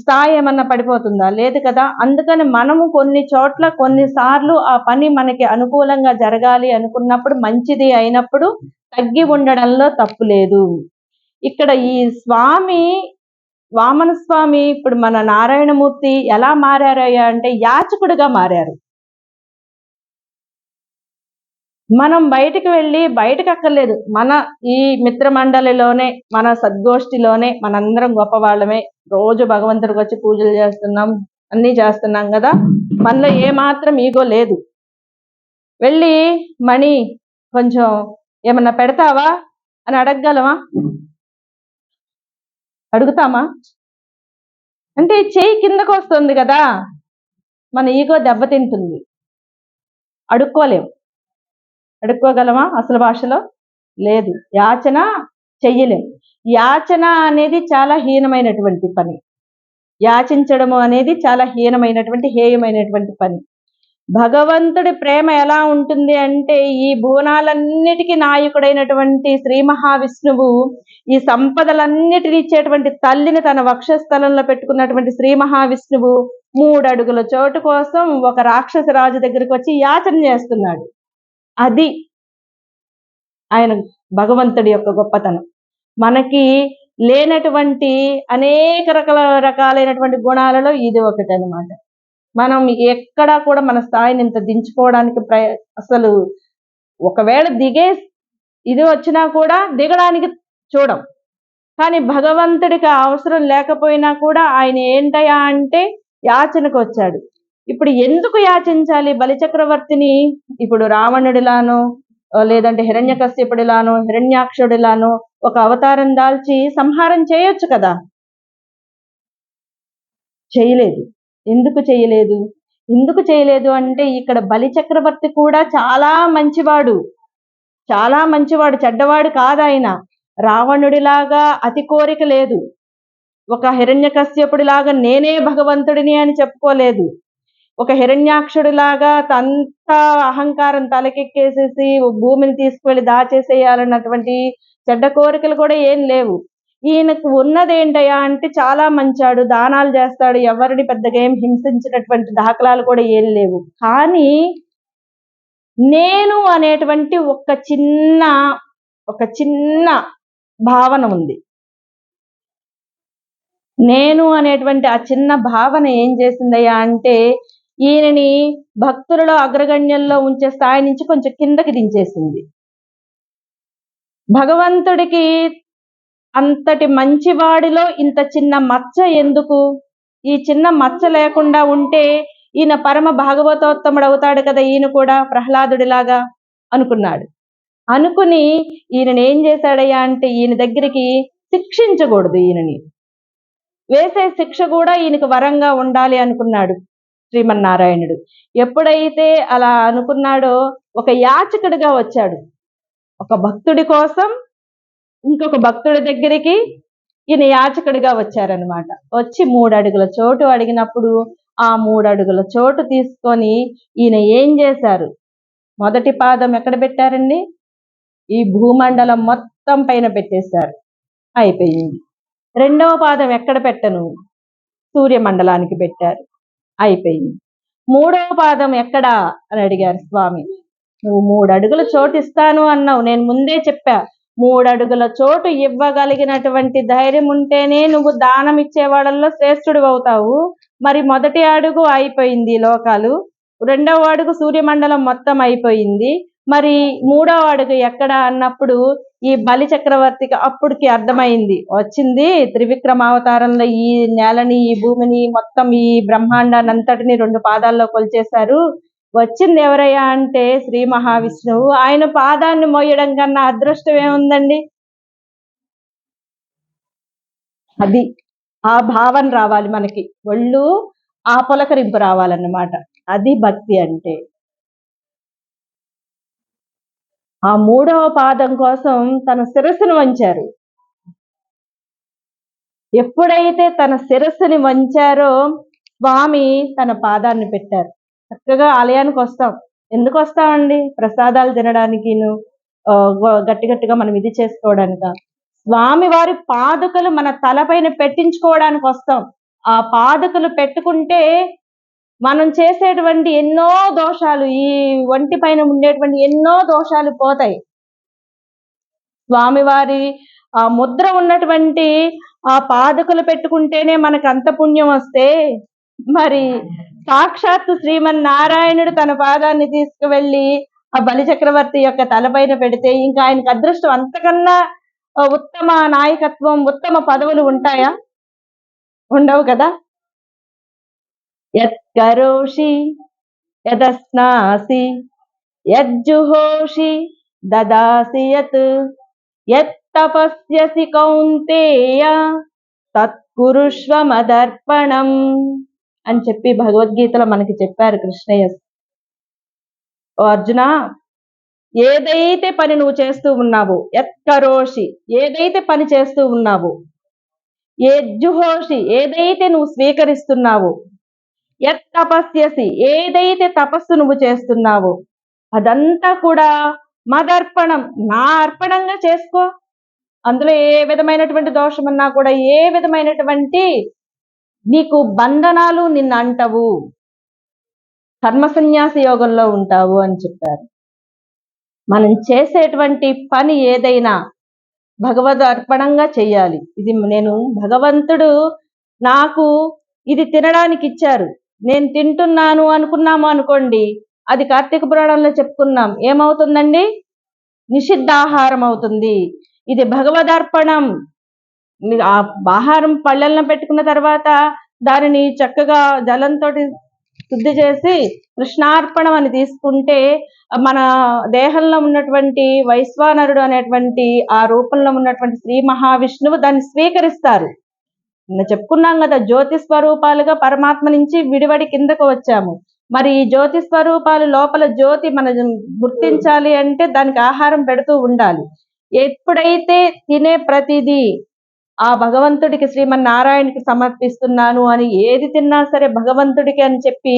స్థాయి ఏమన్నా పడిపోతుందా? లేదు కదా. అందుకని మనము కొన్ని చోట్ల కొన్నిసార్లు ఆ పని మనకి అనుకూలంగా జరగాలి అనుకున్నప్పుడు, మంచిది అయినప్పుడు తగ్గి ఉండడంలో తప్పు లేదు. ఇక్కడ ఈ స్వామి వామన స్వామి ఇప్పుడు మన నారాయణమూర్తి ఎలా మారారయ్యా అంటే యాచకుడిగా మారారు. మనం బయటికి వెళ్ళి బయటకు అక్కర్లేదు, మన ఈ మిత్రమండలిలోనే మన సద్గోష్ఠిలోనే మనందరం గొప్పవాళ్ళమే, రోజు భగవంతుడికి వచ్చి పూజలు చేస్తున్నాం, అన్నీ చేస్తున్నాం కదా, మనలో ఏమాత్రం ఈగో లేదు. వెళ్ళి మణి కొంచెం ఏమన్నా పెడతావా అని అడగగలమా? అడుగుతామా? అంటే చెయ్యి కిందకు వస్తుంది కదా, మన ఈగో దెబ్బతింటుంది, అడుక్కోలేం. అడుక్కోగలమా అసలు భాషలో? లేదు. యాచన చెయ్యలేం. యాచన అనేది చాలా హీనమైనటువంటి పని. యాచించడము అనేది చాలా హీనమైనటువంటి హేయమైనటువంటి పని. భగవంతుడి ప్రేమ ఎలా ఉంటుంది అంటే ఈ భువనాలన్నిటికీ నాయకుడైనటువంటి శ్రీ మహావిష్ణువు, ఈ సంపదలన్నిటిని ఇచ్చేటువంటి తల్లిని తన వక్షస్థలంలో పెట్టుకున్నటువంటి శ్రీ మహావిష్ణువు 3 అడుగుల చోటు కోసం ఒక రాక్షస రాజు దగ్గరికి వచ్చి యాచన చేస్తున్నాడు. అది ఆయన భగవంతుడి యొక్క గొప్పతనం. మనకి లేనటువంటి అనేక రకాలైనటువంటి గుణాలలో ఇది ఒకటి అనమాట. మనం ఎక్కడా కూడా మన స్థాయిని ఇంత దించుకోవడానికి అసలు ఒకవేళ ఇది వచ్చినా కూడా దిగడానికి చూడం. కానీ భగవంతుడికి అవసరం లేకపోయినా కూడా ఆయన ఏంటయా అంటే యాచనకు వచ్చాడు. ఇప్పుడు ఎందుకు యాచించాలి? బలిచక్రవర్తిని ఇప్పుడు రావణుడిలానో లేదంటే హిరణ్యకశ్యపుడిలానో హిరణ్యాక్షుడిలానో ఒక అవతారం దాల్చి సంహారం చేయొచ్చు కదా, చేయలేదు. ఎందుకు చేయలేదు? ఎందుకు చేయలేదు అంటే ఇక్కడ బలిచక్రవర్తి కూడా చాలా మంచివాడు, చాలా మంచివాడు, చెడ్డవాడు కాదాయన. రావణుడిలాగా అతి కోరిక లేదు, ఒక హిరణ్యకశ్యపుడిలాగా నేనే భగవంతుడిని అని చెప్పుకోలేదు, ఒక హిరణ్యాక్షుడిలాగా అంత అహంకారం తలకెక్కేసేసి భూమిని తీసుకువెళ్ళి దాచేసేయాలన్నటువంటి చెడ్డ కోరికలు కూడా ఏం లేవు. ఈయనకు ఉన్నదేంటయ్యా అంటే చాలా మంచాడు, దానాలు చేస్తాడు, ఎవరిని పెద్దగా ఏం హింసించినటువంటి దాఖలాలు కూడా ఏం లేవు. కానీ నేను అనేటువంటి ఒక చిన్న భావన ఉంది. నేను అనేటువంటి ఆ చిన్న భావన ఏం చేసిందయ్యా అంటే ఈయనని భక్తులలో అగ్రగణ్యంలో ఉంచే స్థాయి నుంచి కొంచెం కిందకి దించేసింది. భగవంతుడికి అంతటి మంచివాడిలో ఇంత చిన్న మచ్చ ఎందుకు? ఈ చిన్న మచ్చ లేకుండా ఉంటే ఈయన పరమ భాగవతోత్తముడు అవుతాడు కదా, ఈయన కూడా ప్రహ్లాదుడిలాగా అనుకున్నాడు. అనుకుని ఈయనని ఏం చేశాడయ్యా అంటే ఈయన దగ్గరికి శిక్షించకూడదు, ఈయనని వేసే శిక్ష కూడా ఈయనకు వరంగా ఉండాలి అనుకున్నాడు శ్రీమన్నారాయణుడు. ఎప్పుడైతే అలా అనుకున్నాడో ఒక యాచకుడిగా వచ్చాడు. ఒక భక్తుడి కోసం ఇంకొక భక్తుడి దగ్గరికి ఈయన యాచకుడిగా వచ్చారనమాట. వచ్చి 3 అడుగుల చోటు అడిగినప్పుడు ఆ 3 అడుగుల చోటు తీసుకొని ఈయన ఏం చేశారు? మొదటి పాదం ఎక్కడ పెట్టారండి? ఈ భూమండలం మొత్తం పైన పెట్టేశారు, అయిపోయింది. రెండవ పాదం ఎక్కడ పెట్టను? సూర్యమండలానికి పెట్టారు, అయిపోయింది. మూడవ పాదం ఎక్కడా అని అడిగారు స్వామి. నువ్వు 3 అడుగుల చోటు ఇస్తాను అన్నావు, నేను ముందే చెప్పా. 3 అడుగుల చోటు ఇవ్వగలిగినటువంటి ధైర్యం ఉంటేనే నువ్వు దానం ఇచ్చేవాళ్ళల్లో శ్రేష్ఠుడు అవుతావు. మరి మొదటి అడుగు అయిపోయింది లోకాలు, రెండవ అడుగు సూర్యమండలం మొత్తం అయిపోయింది, మరి 3వ అడుగు ఎక్కడ అన్నప్పుడు ఈ బలి చక్రవర్తికి అప్పటికి అర్థమైంది, వచ్చింది త్రివిక్రమావతారంలో ఈ నేలని ఈ భూమిని మొత్తం ఈ బ్రహ్మాండాన్ని అంతటిని 2 పాదాల్లో కొలిచేశారు. వచ్చింది ఎవరయ్యా అంటే శ్రీ మహావిష్ణువు. ఆయన పాదాన్ని మోయడం కన్నా అదృష్టం ఏముందండి? అది ఆ భావన రావాలి మనకి, ఒళ్ళు ఆ పులకరింపు రావాలన్నమాట. అది భక్తి అంటే. ఆ 3వ పాదం కోసం తన శిరస్సును వంచారు. ఎప్పుడైతే తన శిరస్సుని వంచారో స్వామి తన పాదాన్ని పెట్టారు. చక్కగా ఆలయానికి వస్తాం, ఎందుకు వస్తామండి? ప్రసాదాలు తినడానికి, గట్టిగా మనం ఇది చేసుకోవడానిక? స్వామి వారి పాదుకలు మన తలపైన పెట్టించుకోవడానికి వస్తాం. ఆ పాదుకలు పెట్టుకుంటే మనం చేసేటువంటి ఎన్నో దోషాలు, ఈ ఒంటి పైన ఉండేటువంటి ఎన్నో దోషాలు పోతాయి. స్వామివారి ఆ ముద్ర ఉన్నటువంటి ఆ పాదుకలు పెట్టుకుంటేనే మనకు అంత పుణ్యం వస్తే, మరి సాక్షాత్తు శ్రీమన్నారాయణుడు తన పాదాన్ని తీసుకువెళ్ళి ఆ బలి చక్రవర్తి యొక్క తలపైన పెడితే ఇంకా ఆయనకు అదృష్టం అంతకన్నా ఉత్తమ నాయకత్వం, ఉత్తమ పదవులు ఉంటాయా? ఉండవు కదా. యత్కరోషి యదస్నాసి యజ్జుహోషి దదాసి యత్ తపస్యసి కౌంతేయ తత్కురుష్వ మదర్పణం అని చెప్పి భగవద్గీతలో మనకి చెప్పారు కృష్ణయ్య. ఓ అర్జున, ఏదైతే పని నువ్వు చేస్తూ ఉన్నావో, యత్కరోషి ఏదైతే పని చేస్తూ ఉన్నావో, యజ్జుహోషి ఏదైతే నువ్వు స్వీకరిస్తున్నావో, యత్ తపస్యసి ఏదైతే తపస్సు నువ్వు చేస్తున్నావో, అదంతా కూడా మదర్పణం నా అర్పణంగా చేసుకో. అందులో ఏ విధమైనటువంటి దోషమన్నా కూడా, ఏ విధమైనటువంటి నీకు బంధనాలు నిన్ను అంటవు, కర్మ సన్యాస యోగంలో ఉంటావు అని చెప్పారు. మనం చేసేటువంటి పని ఏదైనా భగవద్ అర్పణంగా చెయ్యాలి. ఇది నేను భగవంతుడు నాకు ఇది తినడానికి ఇచ్చారు, నేను తింటున్నాను అనుకున్నాము అనుకోండి, అది కార్తీక పురాణంలో చెప్పుకున్నాం, ఏమవుతుందండి? నిషిద్ధాహారం అవుతుంది. ఇది భగవదర్పణం. ఆ ఆహారం పళ్ళెలను పెట్టుకున్న తర్వాత దానిని చక్కగా జలంతో శుద్ధి చేసి కృష్ణార్పణం అని తీసుకుంటే మన దేహంలో ఉన్నటువంటి వైశ్వానరుడు అనేటువంటి ఆ రూపంలో ఉన్నటువంటి శ్రీ మహావిష్ణువు దాన్ని స్వీకరిస్తారు. చెప్పుకున్నాం కదా, జ్యోతి స్వరూపాలుగా పరమాత్మ నుంచి విడివడి కిందకు వచ్చాము. మరి ఈ జ్యోతి స్వరూపాలు లోపల జ్యోతి మనం గుర్తించాలి అంటే దానికి ఆహారం పెడుతూ ఉండాలి. ఎప్పుడైతే తినే ప్రతిదీ ఆ భగవంతుడికి, శ్రీమన్నారాయణకి సమర్పిస్తున్నాను అని, ఏది తిన్నా సరే భగవంతుడికి అని చెప్పి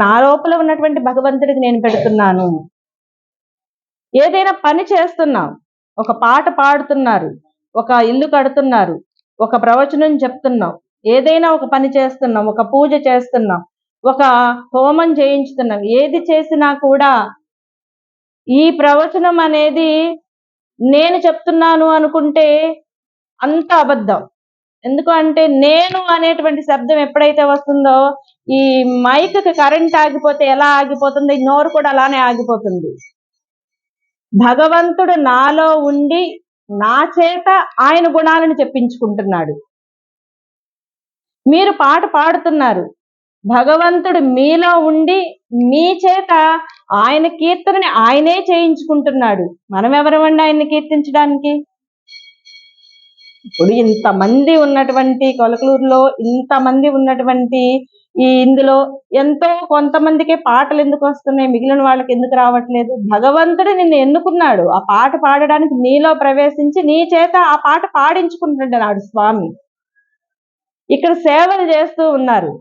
నా లోపల ఉన్నటువంటి భగవంతుడికి నేను పెడుతున్నాను. ఏదైనా పని చేస్తున్నాం, ఒక పాట పాడుతున్నారు, ఒక ఇల్లు కడుతున్నారు, ఒక ప్రవచనం చెప్తున్నాం, ఏదైనా ఒక పని చేస్తున్నాం, ఒక పూజ చేస్తున్నాం, ఒక హోమం చేయించుతున్నాం, ఏది చేసినా కూడా ఈ ప్రవచనం అనేది నేను చెప్తున్నాను అనుకుంటే అంత అబద్ధం. ఎందుకు అంటే నేను అనేటువంటి శబ్దం ఎప్పుడైతే వస్తుందో, ఈ మైక్కి కరెంట్ ఆగిపోతే ఎలా ఆగిపోతుంది, నోరు కూడా అలానే ఆగిపోతుంది. భగవంతుడు నాలో ఉండి నా చేత ఆయన గుణాలను చెప్పించుకుంటున్నాడు. మీరు పాట పాడుతున్నారు, భగవంతుడు మీలో ఉండి మీ చేత ఆయన కీర్తనని ఆయనే చేయించుకుంటున్నాడు. మనం ఎవరమండి ఆయన్ని కీర్తించడానికి? ఇప్పుడు ఇంతమంది ఉన్నటువంటి కొలకలూరులో, ఇంతమంది ఉన్నటువంటి ఇందులో ఎంతో కొంతమందికే పాటలు ఎందుకు వస్తున్నాయి, మిగిలిన వాళ్ళకి ఎందుకు రావట్లేదు? భగవంతుడు నిన్ను ఎన్నుకున్నాడు, ఆ పాట పాడడానికి నీలో ప్రవేశించి నీ చేత ఆ పాట పాడించుకుంటున్నాడు స్వామి. ఇక్కడ సేవలు చేస్తూ ఉన్నారు,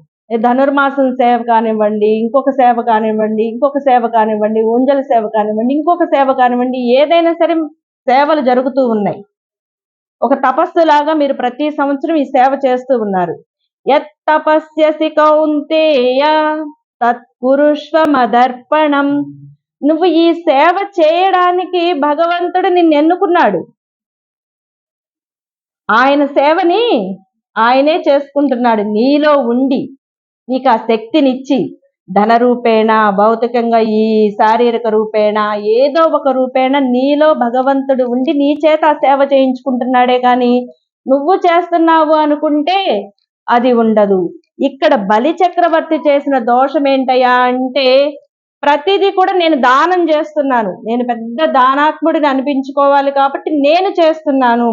ధనుర్మాసం సేవ కానివ్వండి, ఇంకొక సేవ కానివ్వండి, ఇంకొక సేవ కానివ్వండి, ఊంజల సేవ కానివ్వండి, ఇంకొక సేవ కానివ్వండి, ఏదైనా సరే సేవలు జరుగుతూ ఉన్నాయి. ఒక తపస్సు లాగా మీరు ప్రతి సంవత్సరం ఈ సేవ చేస్తూ ఉన్నారు. యత్ తపస్యసి కౌంతేయ తత్కురుష్వ మదర్పణం. నువ్వు ఈ సేవ చేయడానికి భగవంతుడు నిన్ను ఎన్నుకున్నాడు. ఆయన సేవని ఆయనే చేసుకుంటున్నాడు నీలో ఉండి, నీకు ఆ శక్తినిచ్చి, ధన రూపేణ, భౌతికంగా, ఈ శారీరక రూపేణ, ఏదో ఒక రూపేణ నీలో భగవంతుడు ఉండి నీ చేత ఆ సేవ చేయించుకుంటున్నాడే కానీ నువ్వు చేస్తున్నావు అనుకుంటే అది ఉండదు. ఇక్కడ బలి చక్రవర్తి చేసిన దోషం ఏంటయ్యా అంటే, ప్రతిదీ కూడా నేను దానం చేస్తున్నాను, నేను పెద్ద దానాత్ముడిని అనిపించుకోవాలి కాబట్టి నేను చేస్తున్నాను.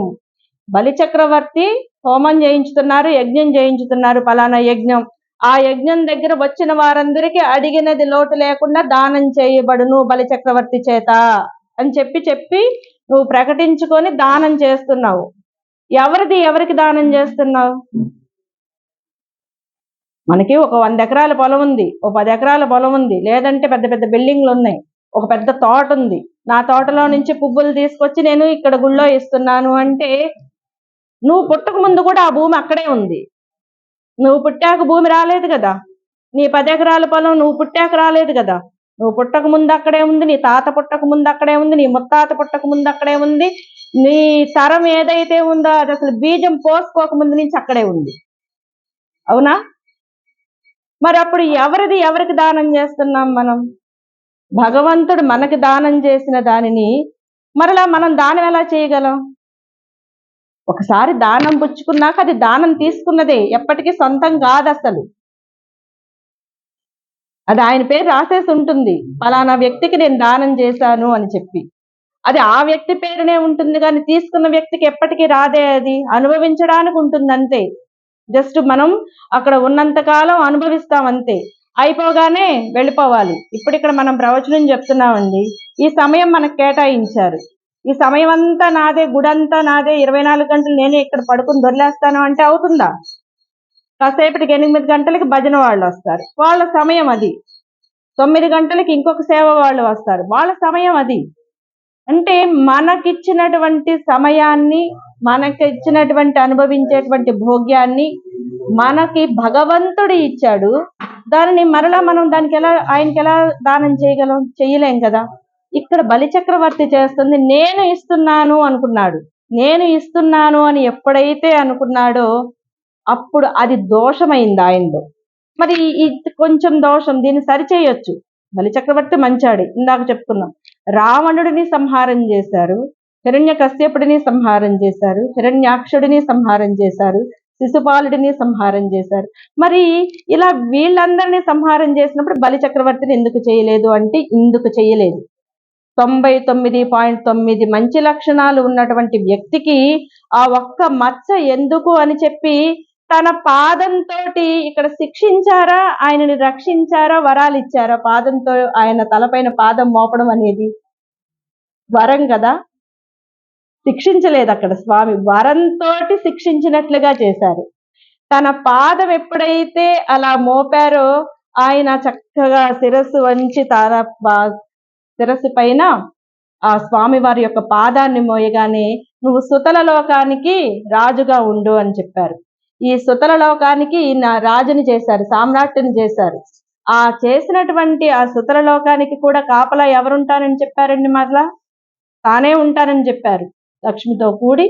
బలి చక్రవర్తి హోమం చేయించుతున్నారు, యజ్ఞం చేయించుతున్నారు, ఫలానా యజ్ఞం, ఆ యజ్ఞం దగ్గర వచ్చిన వారందరికీ అడిగినది లోటు లేకుండా దానం చేయబడును బలి చక్రవర్తి చేత అని చెప్పి నువ్వు ప్రకటించుకొని దానం చేస్తున్నావు. ఎవరికి దానం చేస్తున్నావు? మనకి ఒక 100 ఎకరాల పొలం ఉంది, ఒక 10 ఎకరాల పొలం ఉంది, లేదంటే పెద్ద పెద్ద బిల్డింగ్లు ఉన్నాయి, ఒక పెద్ద తోట ఉంది, నా తోటలో నుంచి పువ్వులు తీసుకొచ్చి నేను ఇక్కడ గుళ్ళో ఇస్తున్నాను అంటే, నువ్వు పుట్టక ముందు కూడా ఆ భూమి అక్కడే ఉంది, నువ్వు పుట్టాక భూమి రాలేదు కదా. నీ 10 ఎకరాల పొలం నువ్వు పుట్టాక రాలేదు కదా. నువ్వు పుట్టక ముందు అక్కడే ఉంది, నీ తాత పుట్టక ముందు అక్కడే ఉంది, నీ ముత్తాత పుట్టక ముందు అక్కడే ఉంది, నీ తరం ఏదైతే ఉందో అది అసలు బీజం పోసుకోక ముందు నుంచి అక్కడే ఉంది. అవునా? మరి అప్పుడు ఎవరికి దానం చేస్తున్నాం మనం? భగవంతుడు మనకి దానం చేసిన దానిని మరలా మనం దానం ఎలా చేయగలం? ఒకసారి దానం పుచ్చుకున్నాక అది దానం తీసుకున్నదే, ఎప్పటికీ సొంతం కాదు అసలు. అది ఆయన పేరు రాసేసి ఉంటుంది, ఫలానా వ్యక్తికి నేను దానం చేశాను అని చెప్పి. అది ఆ వ్యక్తి పేరునే ఉంటుంది కానీ తీసుకున్న వ్యక్తికి ఎప్పటికీ రాదే. అది అనుభవించడానికి ఉంటుంది అంతే. జస్ట్ మనం అక్కడ ఉన్నంత కాలం అనుభవిస్తాం అంతే, అయిపోగానే వెళ్ళిపోవాలి. ఇప్పుడు ఇక్కడ మనం ప్రవచనం చెప్తున్నామండి, ఈ సమయం మనకు కేటాయించారు, ఈ సమయం అంతా నాదే, గుడంతా నాదే, 24 గంటలు నేనే ఇక్కడ పడుకుని దొరిలేస్తాను అంటే అవుతుందా? కాసేపటికి 8 గంటలకి భజన వాళ్ళు వస్తారు, వాళ్ళ సమయం అది. 9 గంటలకి ఇంకొక సేవ వాళ్ళు వస్తారు, వాళ్ళ సమయం అది. అంటే మనకిచ్చినటువంటి సమయాన్ని, మనకిచ్చినటువంటి అనుభవించేటువంటి భోగ్యాన్ని మనకి భగవంతుడు ఇచ్చాడు. దానిని మరలా మనం ఆయనకి ఎలా దానం చేయగలం? చేయలేం కదా. ఇక్కడ బలిచక్రవర్తి చేస్తుంది, నేను ఇస్తున్నాను అనుకున్నాడు. నేను ఇస్తున్నాను అని ఎప్పుడైతే అనుకున్నాడో అప్పుడు అది దోషమైంది ఆయనలో. మరి ఇది కొంచెం దోషం, దీన్ని సరిచేయొచ్చు. బలిచక్రవర్తి మంచాడు, ఇందాక చెప్పుకున్నాం. రావణుడిని సంహారం చేశారు, హిరణ్యకశ్యపుడిని సంహారం చేశారు, హిరణ్యాక్షుడిని సంహారం చేశారు, శిశుపాలుడిని సంహారం చేశారు. మరి ఇలా వీళ్ళందరినీ సంహారం చేసినప్పుడు బలిచక్రవర్తిని ఎందుకు చేయలేదు అంటే ఇందుకు చేయలేదు. 99.9 మంచి లక్షణాలు ఉన్నటువంటి వ్యక్తికి ఆ ఒక్క మచ్చ ఎందుకు అని చెప్పి తన పాదంతో ఇక్కడ శిక్షించారా, ఆయనని రక్షించారా, వరాలు ఇచ్చారా? పాదంతో ఆయన తలపైన పాదం మోపడం అనేది వరం కదా. శిక్షించలేదు అక్కడ స్వామి, వరంతో శిక్షించినట్లుగా చేశారు. తన పాదం ఎప్పుడైతే అలా మోపారో ఆయన చక్కగా శిరస్సు వంచి తన శిరస్సు పైన ఆ స్వామి వారి యొక్క పాదాన్ని మోయగానే నువ్వు సుతల లోకానికి రాజుగా ఉండు అని చెప్పారు. ఈ సుతల లోకానికి రాజుని చేశారు, సామ్రాట్టుని చేశారు. ఆ చేసినటువంటి ఆ సుతల లోకానికి కూడా కాపలా ఎవరుంటారని చెప్పారండి? మరలా తానే ఉంటానని చెప్పారు, లక్ష్మితో కూడి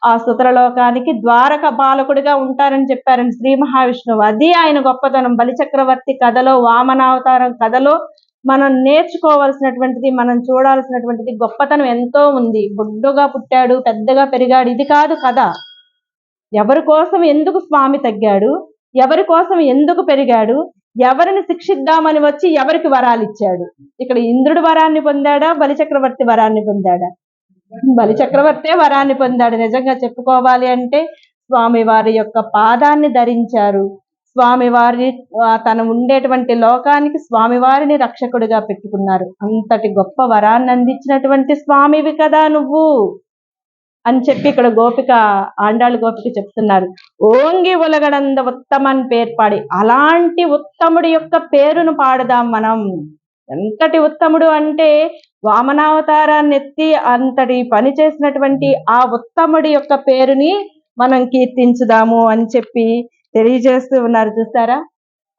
ఆ సుతల లోకానికి ద్వారక పాలకుడిగా ఉంటారని చెప్పారని శ్రీ మహావిష్ణువు. అది ఆయన గొప్పతనం. బలిచక్రవర్తి కథలో, వామనావతారం కథలో మనం నేర్చుకోవాల్సినటువంటిది, మనం చూడాల్సినటువంటిది గొప్పతనం ఎంతో ఉంది. బొడ్డుగా పుట్టాడు, పెద్దగా పెరిగాడు, ఇది కాదు కథ. ఎవరి కోసం ఎందుకు స్వామి తగ్గాడు, ఎవరి కోసం ఎందుకు పెరిగాడు, ఎవరిని శిక్షిద్దామని వచ్చి ఎవరికి వరాలు ఇచ్చాడు? ఇక్కడ ఇంద్రుడు వరాన్ని పొందాడా, బలిచక్రవర్తి వరాన్ని పొందాడా? బలిచక్రవర్తే వరాన్ని పొందాడు. నిజంగా చెప్పుకోవాలి అంటే స్వామి వారి యొక్క పాదాన్ని ధరించారు. స్వామివారి తను ఉండేటువంటి లోకానికి స్వామివారిని రక్షకుడిగా పెట్టుకున్నారు. అంతటి గొప్ప వరాన్ని అందించినటువంటి స్వామివి కదా నువ్వు అని చెప్పి ఇక్కడ గోపిక, ఆండాళ్ళ గోపిక చెప్తున్నారు. ఓంగి ఉలగడంద ఉత్తమన్ పేరు పాడి, అలాంటి ఉత్తముడి యొక్క పేరును పాడదాం మనం. ఎంతటి ఉత్తముడు అంటే వామనావతారాన్ని ఎత్తి అంతటి పని చేసినటువంటి ఆ ఉత్తముడి యొక్క పేరుని మనం కీర్తించుదాము అని చెప్పి తెలియజేస్తూ ఉన్నారు. చూస్తారా,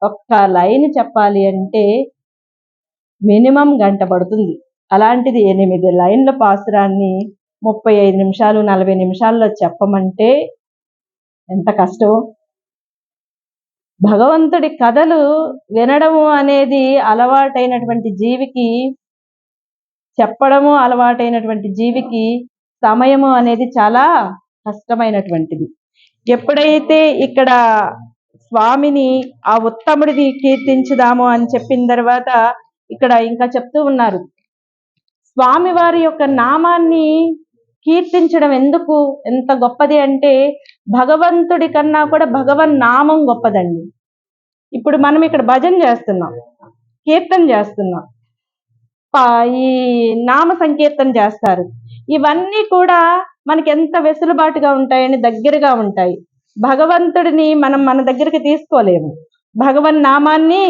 ఒక్క లైన్ చెప్పాలి అంటే మినిమం గంట పడుతుంది. అలాంటిది 8 లైన్ల పాసురాన్ని 35 నిమిషాలు 40 నిమిషాల్లో చెప్పమంటే ఎంత కష్టం. భగవంతుడి కథలు వినడము అనేది అలవాటైనటువంటి జీవికి, చెప్పడము అలవాటైనటువంటి జీవికి సమయము అనేది చాలా కష్టమైనటువంటిది. ఎప్పుడైతే ఇక్కడ స్వామిని, ఆ ఉత్తముడిని కీర్తించుదాము అని చెప్పిన తర్వాత ఇక్కడ ఇంకా చెప్తూ ఉన్నారు, స్వామి వారి యొక్క నామాన్ని కీర్తించడం ఎందుకు ఎంత గొప్పది అంటే భగవంతుడి కన్నా కూడా భగవన్ నామం గొప్పదండి. ఇప్పుడు మనం ఇక్కడ భజన చేస్తున్నాం, కీర్తన చేస్తున్నాం, ఈ నామ సంకీర్తన చేస్తారు. ఇవన్నీ కూడా మనకి ఎంత వెసులుబాటుగా ఉంటాయని, దగ్గరగా ఉంటాయి. భగవంతుడిని మనం మన దగ్గరికి తీసుకోలేము, భగవన్ నామాన్ని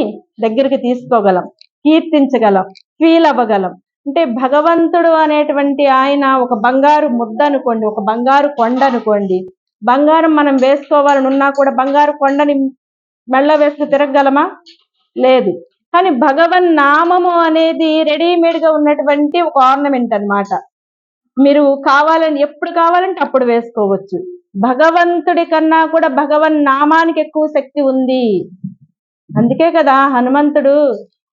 దగ్గరికి తీసుకోగలం, కీర్తించగలం, ఫీల్ అవ్వగలం. అంటే భగవంతుడు అనేటువంటి ఆయన ఒక బంగారు ముద్ద అనుకోండి, ఒక బంగారు కొండ అనుకోండి. బంగారం మనం వేసుకోవాలని ఉన్నా కూడా బంగారు కొండని మెళ్ళ వేసుకు తిరగగలమా? లేదు. కానీ భగవన్ నామము అనేది రెడీమేడ్ గా ఉన్నటువంటి ఒక ఆర్నమెంట్ అన్నమాట. మీరు కావాలని ఎప్పుడు కావాలంటే అప్పుడు వేసుకోవచ్చు. భగవంతుడి కన్నా కూడా భగవన్ నామానికి ఎక్కువ శక్తి ఉంది. అందుకే కదా హనుమంతుడు,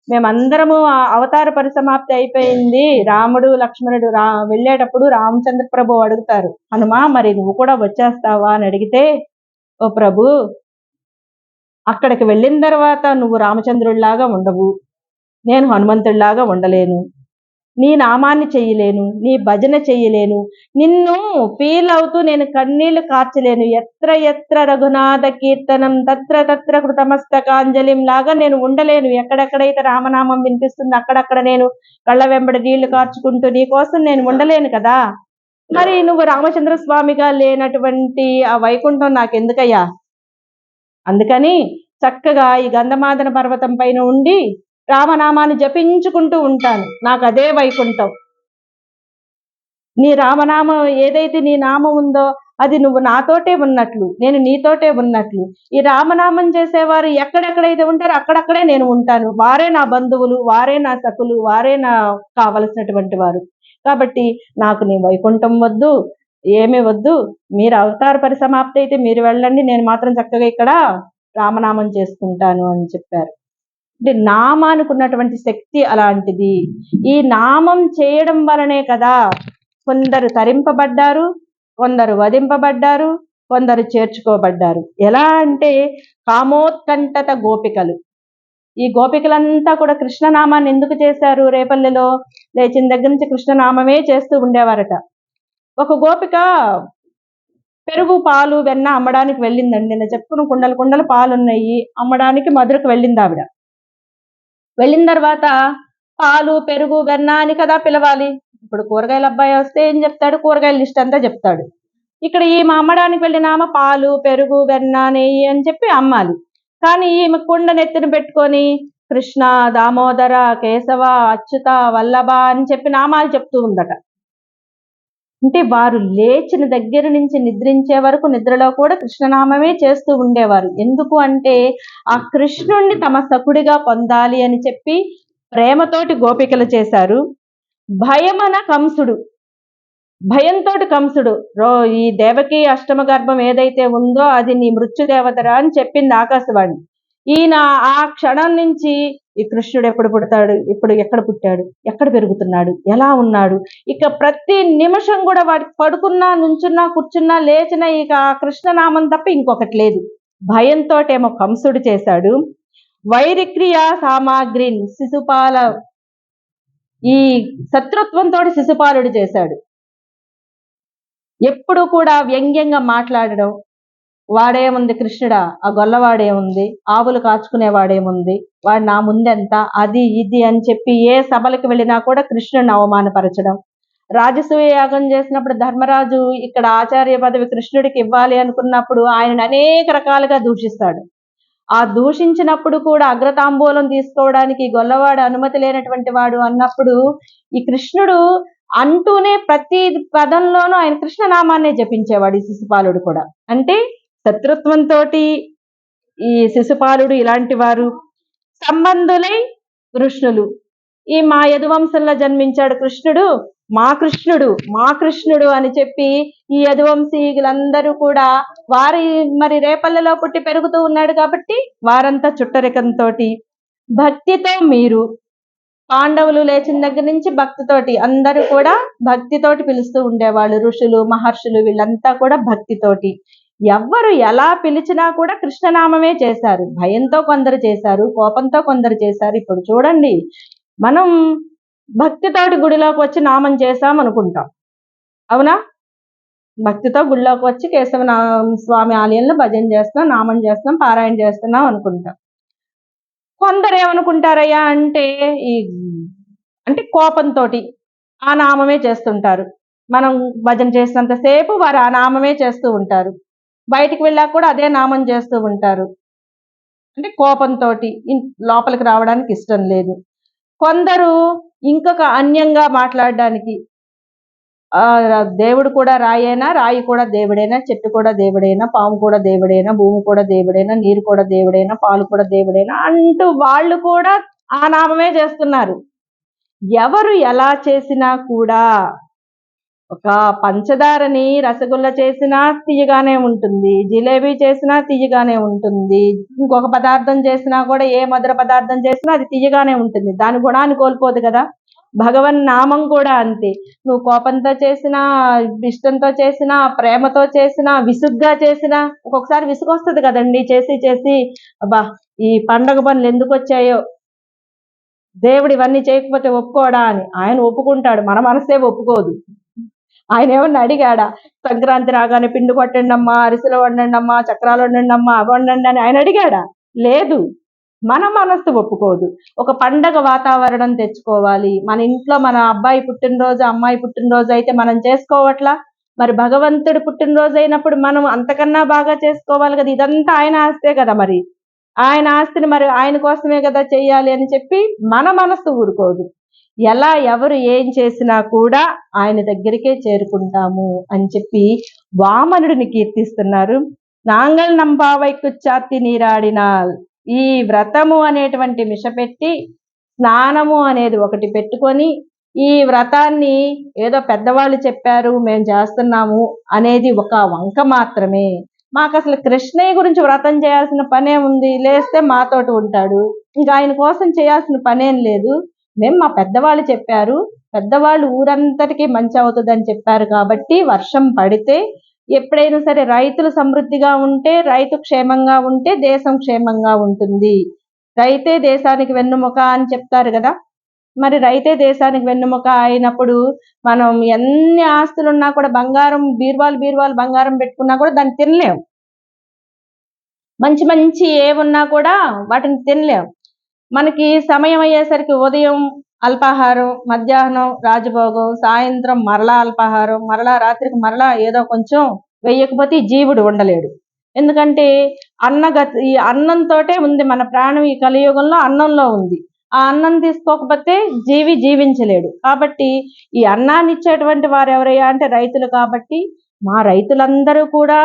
మేమందరము అవతార పరిసమాప్తి అయిపోయింది, రాముడు లక్ష్మణుడు వెళ్ళేటప్పుడు రామచంద్ర ప్రభు అడుగుతారు, హనుమా మరి నువ్వు కూడా వచ్చేస్తావా అని అడిగితే, ఓ ప్రభు, అక్కడికి వెళ్ళిన తర్వాత నువ్వు రామచంద్రుడిలాగా ఉండవు, నేను హనుమంతుడిలాగా ఉండలేను, నీ నామాన్ని చెయ్యలేను, నీ భజన చెయ్యలేను, నిన్ను ఫీల్ అవుతూ నేను కన్నీళ్లు కార్చలేను, ఎత్ర ఎత్ర రఘునాథ కీర్తనం తత్ర తత్ర కృతమస్తకాంజలిం లాగా నేను ఉండలేను. ఎక్కడెక్కడైతే రామనామం వినిపిస్తుందో అక్కడక్కడ నేను కళ్ళ వెంబడి నీళ్లు కార్చుకుంటూ నీ కోసం నేను ఉండలేను కదా, మరి నువ్వు రామచంద్ర స్వామిగా లేనటువంటి ఆ వైకుంఠం నాకెందుకయ్యా? అందుకని చక్కగా ఈ గంధమాదన పర్వతం పైన ఉండి రామనామాన్ని జపించుకుంటూ ఉంటాను, నాకు అదే వైకుంఠం. నీ రామనామం ఏదైతే నీ నామం ఉందో అది నువ్వు నాతోటే ఉన్నట్లు, నేను నీతోటే ఉన్నట్లు. ఈ రామనామం చేసేవారు ఎక్కడెక్కడైతే ఉంటారో అక్కడక్కడే నేను ఉంటాను. వారే నా బంధువులు, వారే నా సకులు, వారే నా కావలసినటువంటి వారు. కాబట్టి నాకు నీ వైకుంఠం వద్దు, ఏమీ వద్దు, మీరు అవతార పరిసమాప్తి అయితే మీరు వెళ్ళండి, నేను మాత్రం చక్కగా ఇక్కడ రామనామం చేసుకుంటాను అని చెప్పారు. అంటే నామానికి ఉన్నటువంటి శక్తి అలాంటిది. ఈ నామం చేయడం వలనే కదా కొందరు తరింపబడ్డారు, కొందరు వధింపబడ్డారు, కొందరు చేర్చుకోబడ్డారు. ఎలా అంటే కామోత్కంఠత గోపికలు. ఈ గోపికలంతా కూడా కృష్ణనామాన్ని ఎందుకు చేశారు? రేపల్లెలో లేచిన దగ్గర నుంచి కృష్ణనామమే చేస్తూ ఉండేవారట. ఒక గోపిక పెరుగు పాలు వెన్న అమ్మడానికి వెళ్ళిందండి. నేను చెప్పుకున్న కుండలు కుండలు పాలు ఉన్నాయి, అమ్మడానికి మధురకు వెళ్ళింది ఆవిడ. వెళ్ళిన తర్వాత పాలు పెరుగు వెన్న అని కదా పిలవాలి. ఇప్పుడు కూరగాయల అబ్బాయి వస్తే ఏం చెప్తాడు? కూరగాయల లిస్ట్ అంతా చెప్తాడు. ఇక్కడ ఈమె అమ్మడానికి వెళ్ళినామ పాలు పెరుగు వెన్న నెయ్యి అని చెప్పి అమ్మాలి. కానీ ఈమె కుండ నెత్తిన పెట్టుకొని కృష్ణ దామోదర కేశవ అచ్యుత వల్లభ అని చెప్పి నామాలు చెప్తూ ఉందట. అంటే వారు లేచిన దగ్గర నుంచి నిద్రించే వరకు నిద్రలో కూడా కృష్ణనామమే చేస్తూ ఉండేవారు. ఎందుకు అంటే ఆ కృష్ణుణ్ణి తమ సకుడిగా పొందాలి అని చెప్పి ప్రేమతోటి గోపికలు చేశారు. భయమన కంసుడు, భయంతో కంసుడు ఈ దేవకి అష్టమ గర్భం ఏదైతే ఉందో అది నీ మృత్యుదేవతరా అని చెప్పింది ఆకాశవాణి. ఈయన ఆ క్షణం నుంచి ఈ కృష్ణుడు ఎప్పుడు పుడతాడు, ఇప్పుడు ఎక్కడ పుట్టాడు, ఎక్కడ పెరుగుతున్నాడు, ఎలా ఉన్నాడు, ఇక ప్రతి నిమిషం కూడా వాడికి పడుకున్నా నుంచున్నా కూర్చున్నా లేచినా ఇక ఆ కృష్ణనామం తప్ప ఇంకొకటి లేదు. భయంతో ఏమో కంసుడు చేశాడు. వైరిక్రియ సామాగ్రిని శిశుపాల, ఈ శత్రుత్వంతో శిశుపాలుడు చేశాడు. ఎప్పుడు కూడా వ్యంగ్యంగా మాట్లాడడం, వాడేముంది కృష్ణుడా, ఆ గొల్లవాడేముంది, ఆవులు కాచుకునేవాడేముంది, వాడు నా ముందెంత, అది ఇది అని చెప్పి ఏ సభలకు వెళ్ళినా కూడా కృష్ణుడిని అవమానపరచడం. రాజసూయ యాగం చేసినప్పుడు ధర్మరాజు ఇక్కడ ఆచార్య పదవి కృష్ణుడికి ఇవ్వాలి అనుకున్నప్పుడు ఆయన అనేక రకాలుగా దూషిస్తాడు. ఆ దూషించినప్పుడు కూడా అగ్రతాంబూలం తీసుకోవడానికి గొల్లవాడు అనుమతి లేనటువంటి వాడు అన్నప్పుడు ఈ కృష్ణుడు అంటూనే ప్రతి పదంలోనూ ఆయన కృష్ణనామాన్నే జపించేవాడు ఈ శిశుపాలుడు కూడా. అంటే శత్రుత్వంతో ఈ శిశుపాలుడు ఇలాంటి వారు. సంబంధులై కృష్ణులు, ఈ మా యదువంశంలో జన్మించాడు కృష్ణుడు, మా కృష్ణుడు మా కృష్ణుడు అని చెప్పి ఈ యదువంశీయులందరూ కూడా వారి మరి రేపల్లెలో పుట్టి పెరుగుతూ ఉన్నాడు కాబట్టి వారంతా చుట్టరికంతో భక్తితో మీరు పాండవులు లేచిన దగ్గర నుంచి భక్తితోటి అందరూ కూడా భక్తితోటి పిలుస్తూ ఉండేవాళ్ళు. ఋషులు మహర్షులు వీళ్ళంతా కూడా భక్తితోటి ఎవ్వరు ఎలా పిలిచినా కూడా కృష్ణనామమే చేశారు. భయంతో కొందరు చేశారు, కోపంతో కొందరు చేశారు. ఇప్పుడు చూడండి, మనం భక్తితోటి గుడిలోకి వచ్చి నామం చేశాం అనుకుంటాం, అవునా? భక్తితో గుడిలోకి వచ్చి కేశవ స్వామి ఆలయంలో భజన చేస్తున్నాం, నామం చేస్తున్నాం, పారాయణ చేస్తున్నాం అనుకుంటాం. కొందరు ఏమనుకుంటారయ్యా అంటే అంటే కోపంతో ఆ నామమే చేస్తుంటారు. మనం భజన చేసినంతసేపు వారు ఆ నామమే చేస్తూ ఉంటారు, బయటికి వెళ్ళాక కూడా అదే నామం చేస్తూ ఉంటారు. అంటే కోపంతో లోపలికి రావడానికి ఇష్టం లేదు. కొందరు ఇంకొక అన్యంగా మాట్లాడడానికి, దేవుడు కూడా రాయేనా, రాయి కూడా దేవుడేనా, చెట్టు కూడా దేవుడేనా, పాము కూడా దేవుడేనా, భూమి కూడా దేవుడేనా, నీరు కూడా దేవుడేనా, పాలు కూడా దేవుడేనా అంటూ వాళ్ళు కూడా ఆ నామమే చేస్తున్నారు. ఎవరు ఎలా చేసినా కూడా ఒక పంచదారని రసగుల్లా చేసినా తియ్యగానే ఉంటుంది, జిలేబీ చేసినా తియ్యగానే ఉంటుంది, ఇంకొక పదార్థం చేసినా కూడా ఏ మధుర పదార్థం చేసినా అది తియ్యగానే ఉంటుంది, దాని గుణాన్ని కోల్పోదు కదా. భగవన్ నామం కూడా అంతే. నువ్వు కోపంతో చేసినా, ఇష్టంతో చేసినా, ప్రేమతో చేసినా, విసుగ్గా చేసినా, ఒక్కొక్కసారి విసుగు వస్తుంది కదండి చేసి చేసి, అబ్బా ఈ పండగ పనులు ఎందుకు వచ్చాయో, దేవుడు ఇవన్నీ చేయకపోతే ఒప్పుకోడా అని. ఆయన ఒప్పుకుంటాడు, మన మనసే ఒప్పుకోదు. ఆయన ఏమన్నా అడిగాడా, సంక్రాంతి రాగానే పిండి కొట్టండి అమ్మా, అరిసెలు వండండి అమ్మా, చక్రాలు వండండి అమ్మా, అవి వండండి అని ఆయన అడిగాడా? లేదు. మన మనస్సు ఒప్పుకోదు. ఒక పండగ వాతావరణం తెచ్చుకోవాలి. మన ఇంట్లో మన అబ్బాయి పుట్టినరోజు, అమ్మాయి పుట్టినరోజు అయితే మనం చేసుకోవట్లా, మరి భగవంతుడి పుట్టినరోజు అయినప్పుడు మనం అంతకన్నా బాగా చేసుకోవాలి కదా. ఇదంతా ఆయన ఆస్తే కదా, మరి ఆయన ఆస్తిని మరి ఆయన కోసమే కదా చెయ్యాలి అని చెప్పి మన మనస్సు ఊరుకోదు. ఎలా ఎవరు ఏం చేసినా కూడా ఆయన దగ్గరికే చేరుకుంటాము అని చెప్పి వామనుడిని కీర్తిస్తున్నారు. నాంగల్ నంబావై కుచ్చాతి నీరాడినాల్. ఈ వ్రతము అనేటువంటి మిషపెట్టి స్నానము అనేది ఒకటి పెట్టుకొని, ఈ వ్రతాన్ని ఏదో పెద్దవాళ్ళు చెప్పారు మేము చేస్తున్నాము అనేది ఒక వంక మాత్రమే. మాకు అసలు కృష్ణయ్య గురించి వ్రతం చేయాల్సిన పనే ఉంది, లేస్తే మాతోటి ఉంటాడు, ఇంకా ఆయన కోసం చేయాల్సిన పనేం లేదు. మేము మా పెద్దవాళ్ళు చెప్పారు, పెద్దవాళ్ళు ఊరంతటికీ మంచి అవుతుందని చెప్పారు కాబట్టి వర్షం పడితే ఎప్పుడైనా సరే రైతులు సమృద్ధిగా ఉంటే, రైతు క్షేమంగా ఉంటే దేశం క్షేమంగా ఉంటుంది. రైతే దేశానికి వెన్నుముక అని చెప్తారు కదా. మరి రైతే దేశానికి వెన్నుముక అయినప్పుడు మనం ఎన్ని ఆస్తులున్నా కూడా, బంగారం బీరువాలు బంగారం పెట్టుకున్నా కూడా దాన్ని తినలేం. మంచి మంచి ఏమున్నా కూడా వాటిని తినలేం. మనకి సమయం అయ్యేసరికి ఉదయం అల్పాహారం, మధ్యాహ్నం రాజభోగం, సాయంత్రం మరలా అల్పాహారం, మరలా రాత్రికి మరలా ఏదో కొంచెం వేయకపోతే ఈ జీవుడు ఉండలేడు. ఎందుకంటే ఈ అన్నంతోటే ఉంది మన ప్రాణం. ఈ కలియుగంలో అన్నంలో ఉంది. ఆ అన్నం తీసుకోకపోతే జీవించలేడు. కాబట్టి ఈ అన్నాన్ని ఇచ్చేటువంటి వారు ఎవరయ్యా అంటే రైతులు. కాబట్టి మా రైతులందరూ కూడా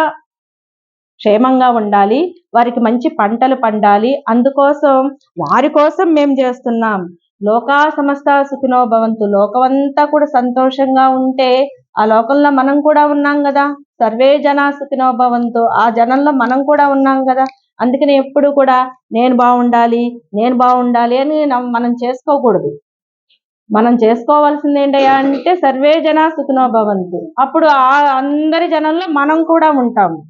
క్షేమంగా ఉండాలి, వారికి మంచి పంటలు పండాలి, అందుకోసం వారి కోసం మేము చేస్తున్నాం. లోకా సమస్త సుఖినో భవంతు. లోకమంతా కూడా సంతోషంగా ఉంటే ఆ లోకంలో మనం కూడా ఉన్నాం కదా. సర్వే జనా సుఖినో భవంతు. ఆ జనంలో మనం కూడా ఉన్నాం కదా. అందుకని ఎప్పుడు కూడా నేను బాగుండాలి అని మనం చేసుకోకూడదు. మనం చేసుకోవాల్సింది ఏంటయ్యా అంటే సర్వే జనా సుఖినో భవంతు. అప్పుడు ఆ అందరి జనంలో మనం కూడా ఉంటాము.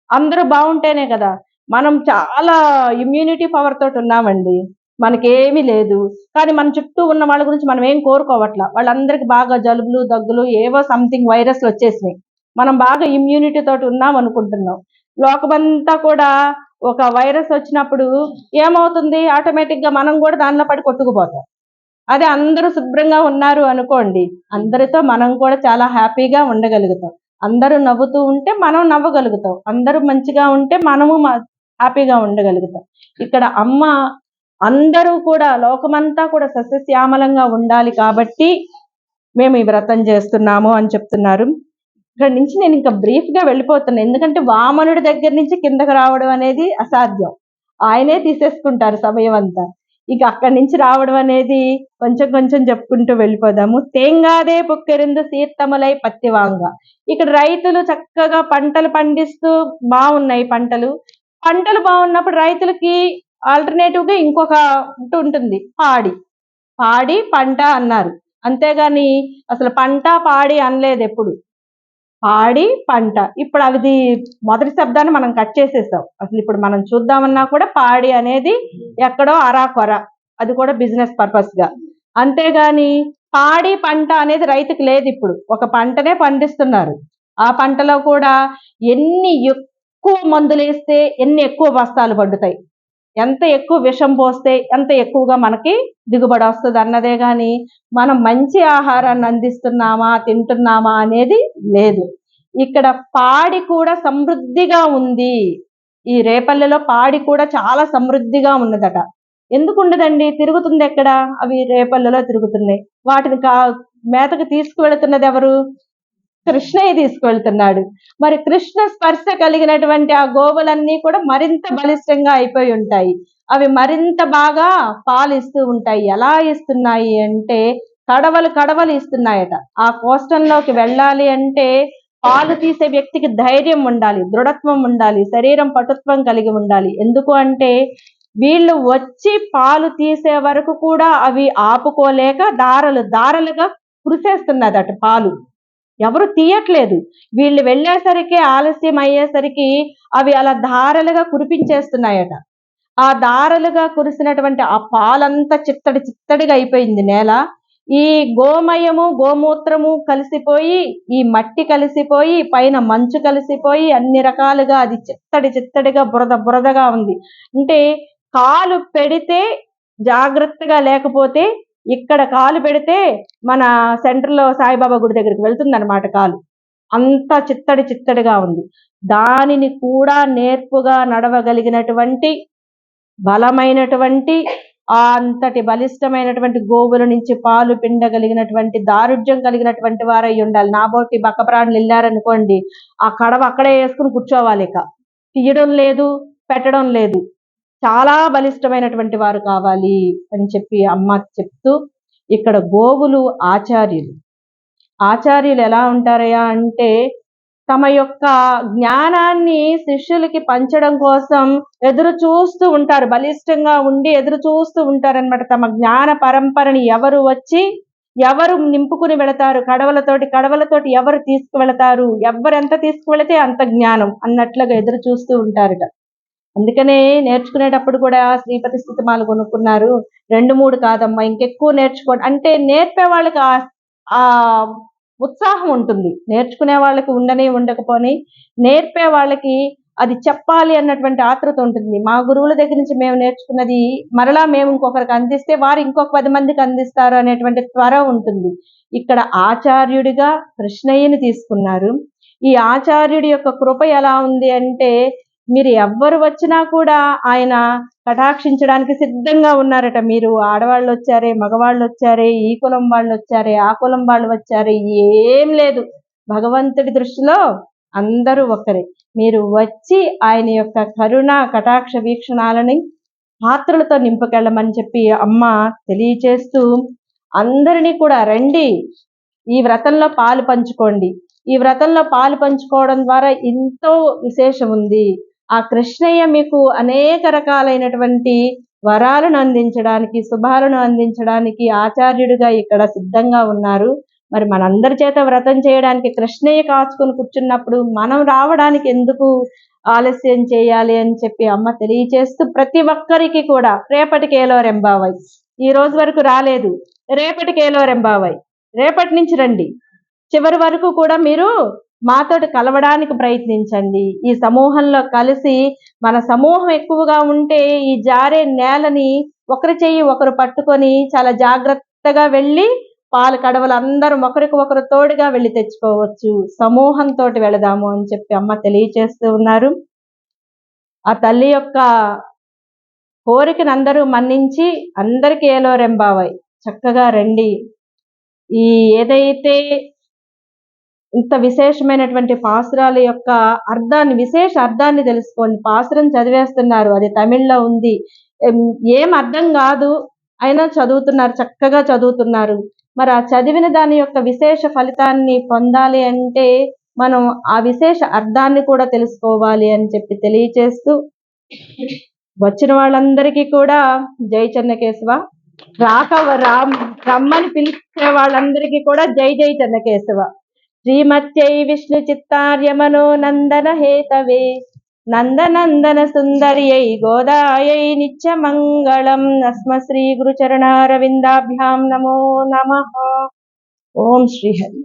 అందరూ బాగుంటేనే కదా. మనం చాలా ఇమ్యూనిటీ పవర్ తోటి ఉన్నామండి, మనకేమీ లేదు. కానీ మన చుట్టూ ఉన్న వాళ్ళ గురించి మనం ఏం కోరుకోవట్లా. వాళ్ళందరికీ బాగా జలుబులు, దగ్గులు, ఏవో సంథింగ్ వైరస్లు వచ్చేసినాయి. మనం బాగా ఇమ్యూనిటీ తోటి ఉన్నాం అనుకుంటున్నాం. లోకమంతా కూడా ఒక వైరస్ వచ్చినప్పుడు ఏమవుతుంది, ఆటోమేటిక్గా మనం కూడా దానిలో పడి కొట్టుకుపోతాం. అదే అందరూ శుభ్రంగా ఉన్నారు అనుకోండి, అందరితో మనం కూడా చాలా హ్యాపీగా ఉండగలుగుతాం. అందరూ నవ్వుతూ ఉంటే మనం నవ్వగలుగుతాం, అందరూ మంచిగా ఉంటే మనము హ్యాపీగా ఉండగలుగుతాం. ఇక్కడ అమ్మ అందరూ కూడా లోకమంతా కూడా సస్యశ్యామలంగా ఉండాలి కాబట్టి మేము ఈ వ్రతం చేస్తున్నాము అని చెప్తున్నారు. ఇక్కడ నుంచి నేను ఇంకా బ్రీఫ్గా వెళ్ళిపోతున్నాను, ఎందుకంటే వామనుడి దగ్గర నుంచి కిందకు రావడం అనేది అసాధ్యం. ఆయనే తీసేసుకుంటారు సమయం అంతా. ఇక అక్కడి నుంచి రావడం అనేది కొంచెం కొంచెం చెప్పుకుంటూ వెళ్ళిపోదాము. తేంగాదే పుక్కెరిందు సీర్తములై పత్తివాంగ. ఇక్కడ రైతులు చక్కగా పంటలు పండిస్తూ బాగున్నాయి. పంటలు బాగున్నప్పుడు రైతులకి ఆల్టర్నేటివ్గా ఇంకొక ఉంటుంది, పాడి పంట అన్నారు. అంతేగాని అసలు పంట పాడి అనలేదు ఎప్పుడు. పాడి పంట. ఇప్పుడు అది మొదటి శబ్దాన్ని మనం కట్ చేసేసాం. అసలు ఇప్పుడు మనం చూద్దామన్నా కూడా పాడి అనేది ఎక్కడో అరాకొర, అది కూడా బిజినెస్ పర్పస్గా. అంతేగాని పాడి పంట అనేది రైతుకు లేదు. ఇప్పుడు ఒక పంటనే పండిస్తున్నారు. ఆ పంటలో కూడా ఎన్ని ఎక్కువ మందులు వేస్తే ఎన్ని ఎక్కువ బస్తాలు పండుతాయి, ఎంత ఎక్కువ విషం పోస్తే ఎంత ఎక్కువగా మనకి దిగుబడి వస్తుంది అన్నదే కానీ మనం మంచి ఆహారాన్ని అందిస్తున్నామా, తింటున్నామా అనేది లేదు. ఇక్కడ పాడి కూడా సమృద్ధిగా ఉంది. ఈ రేపల్లెలో పాడి కూడా చాలా సమృద్ధిగా ఉన్నదట. ఎందుకు ఉండదండి, తిరుగుతుంది ఎక్కడ, అవి రేపల్లెలో తిరుగుతున్నాయి. వాటిని మేతకు తీసుకువెళుతున్నది ఎవరు? కృష్ణయ్య తీసుకువెళ్తున్నాడు. మరి కృష్ణ స్పర్శ కలిగినటువంటి ఆ గోవులన్నీ కూడా మరింత బలిష్టంగా అయిపోయి ఉంటాయి. అవి మరింత బాగా పాలు ఇస్తూ ఉంటాయి. ఎలా ఇస్తున్నాయి అంటే కడవలు కడవలు ఇస్తున్నాయట. ఆ కోష్టంలోకి వెళ్ళాలి అంటే పాలు తీసే వ్యక్తికి ధైర్యం ఉండాలి, దృఢత్వం ఉండాలి, శరీరం పటుత్వం కలిగి ఉండాలి. ఎందుకు అంటే వీళ్ళు వచ్చి పాలు తీసే వరకు కూడా అవి ఆపుకోలేక దారలు దారలుగా కురిసేస్తున్నదట పాలు. ఎవరు తీయట్లేదు. వీళ్ళు వెళ్ళేసరికి ఆలస్యం అయ్యేసరికి అవి అలా ధారలుగా కురిపించేస్తున్నాయట. ఆ దారలుగా కురిసినటువంటి ఆ పాలంతా చిత్తడి చిత్తడిగా అయిపోయింది నేల. ఈ గోమయము గోమూత్రము కలిసిపోయి, ఈ మట్టి కలిసిపోయి, పైన మంచు కలిసిపోయి, అన్ని రకాలుగా అది చిత్తడి చిత్తడిగా బురద బురదగా ఉంది. అంటే కాలు పెడితే జాగ్రత్తగా లేకపోతే ఇక్కడ కాలు పెడితే మన సెంటర్లో సాయిబాబా గుడి దగ్గరికి వెళ్తుందన్నమాట కాలు. అంత చిత్తడి చిత్తడిగా ఉంది. దానిని కూడా నేర్పుగా నడవగలిగినటువంటి బలమైనటువంటి అంతటి బలిష్టమైనటువంటి గోవుల నుంచి పాలు పిండగలిగినటువంటి దారుఢ్యం కలిగినటువంటి వారై ఉండాలి. నాబోటి బక్కప్రాణులు వెళ్ళారనుకోండి, ఆ కడవ అక్కడే వేసుకుని కూర్చోవాలి. ఇక తీయడం లేదు, పెట్టడం లేదు. చాలా బలిష్టమైనటువంటి వారు కావాలి అని చెప్పి అమ్మ చెప్తూ, ఇక్కడ గోవులు ఆచార్యులు ఎలా ఉంటారయ్యా అంటే తమ యొక్క జ్ఞానాన్ని శిష్యులకి పంచడం కోసం ఎదురు చూస్తూ ఉంటారు, బలిష్టంగా ఉండి ఎదురు చూస్తూ ఉంటారనమాట. తమ జ్ఞాన పరంపరని ఎవరు నింపుకుని వెళతారు, కడవలతోటి ఎవరు తీసుకువెళతారు, ఎవరెంత తీసుకువెళితే అంత జ్ఞానం అన్నట్లుగా ఎదురు చూస్తూ ఉంటారుట. అందుకనే నేర్చుకునేటప్పుడు కూడా శ్రీపతి స్థితిమాలు కొనుక్కున్నారు. 2-3 కాదమ్మా, ఇంకెక్కువ నేర్చుకోండి అంటే నేర్పే వాళ్ళకి ఆ ఉత్సాహం ఉంటుంది. నేర్చుకునే వాళ్ళకి ఉండకపోని నేర్పే వాళ్ళకి అది చెప్పాలి అన్నటువంటి ఆతృత ఉంటుంది. మా గురువుల దగ్గర నుంచి మేము నేర్చుకున్నది మరలా మేము ఇంకొకరికి అందిస్తే వారు ఇంకొక 10 మందికి అందిస్తారు అనేటువంటి త్వర ఉంటుంది. ఇక్కడ ఆచార్యుడిగా కృష్ణయ్యని తీసుకున్నారు. ఈ ఆచార్యుడి యొక్క కృప ఎలా ఉంది అంటే మీరు ఎవ్వరు వచ్చినా కూడా ఆయన కటాక్షించడానికి సిద్ధంగా ఉన్నారట. మీరు ఆడవాళ్ళు వచ్చారే, మగవాళ్ళు వచ్చారే, ఈ కులం వాళ్ళు వచ్చారే, ఆ కులం వాళ్ళు వచ్చారే, ఏం లేదు. భగవంతుడి దృష్టిలో అందరూ ఒక్కరే. మీరు వచ్చి ఆయన యొక్క కరుణ కటాక్ష వీక్షణాలని పాత్రలతో నింపుకెళ్ళమని చెప్పి అమ్మ తెలియచేస్తూ అందరినీ కూడా రండి, ఈ వ్రతంలో పాలు పంచుకోండి. ఈ వ్రతంలో పాలు పంచుకోవడం ద్వారా ఎంతో విశేషం ఉంది. ఆ కృష్ణయ్య మీకు అనేక రకాలైనటువంటి వరాలను అందించడానికి, శుభాలను అందించడానికి ఆచార్యుడిగా ఇక్కడ సిద్ధంగా ఉన్నారు. మరి మనందరి చేత వ్రతం చేయడానికి కృష్ణయ్య కాచుకొని కూర్చున్నప్పుడు మనం రావడానికి ఎందుకు ఆలస్యం చేయాలి అని చెప్పి అమ్మ తెలియచేస్తూ ప్రతి ఒక్కరికి కూడా రేపటికి ఏలో రెంబావై, ఈ రోజు వరకు రాలేదు, రేపటికి ఏలో రెంబావై, రేపటి నుంచి రండి, చివరి వరకు కూడా మీరు మాతోటి కలవడానికి ప్రయత్నించండి. ఈ సమూహంలో కలిసి మన సమూహం ఎక్కువగా ఉంటే ఈ జారే నేలని ఒకరి చెయ్యి ఒకరు పట్టుకొని చాలా జాగ్రత్తగా వెళ్ళి పాలు కడవలు అందరం ఒకరికి ఒకరు తోడుగా వెళ్ళి తెచ్చుకోవచ్చు. సమూహంతో వెళదాము అని చెప్పి అమ్మ తెలియచేస్తూ ఉన్నారు. ఆ తల్లి యొక్క కోరికను అందరూ మన్నించి అందరికీ ఏలో రెంబావై, చక్కగా రండి. ఈ ఏదైతే ఇంత విశేషమైనటువంటి పాసురాల యొక్క విశేష అర్థాన్ని తెలుసుకోండి. పాసురం చదివేస్తున్నారు, అది తమిళ్లో ఉంది, ఏం అర్థం కాదు, అయినా చదువుతున్నారు, చక్కగా చదువుతున్నారు. మరి ఆ చదివిన దాని యొక్క విశేష ఫలితాన్ని పొందాలి అంటే మనం ఆ విశేష అర్థాన్ని కూడా తెలుసుకోవాలి అని చెప్పి తెలియచేస్తూ వచ్చిన వాళ్ళందరికీ కూడా జై చెన్నకేశవ, రమ్మని పిలిచే వాళ్ళందరికీ కూడా జై జై చెన్నకేశవ. శ్రీమత్యై విష్ణు చిత్తార్య మనోనందన హేతవే నందనందన సుందర్యై గోదాయై నిత్యమంగళం. అస్మ శ్రీ గురుచరణారవిందాభ్యాం నమో నమః. ఓం శ్రీహరి.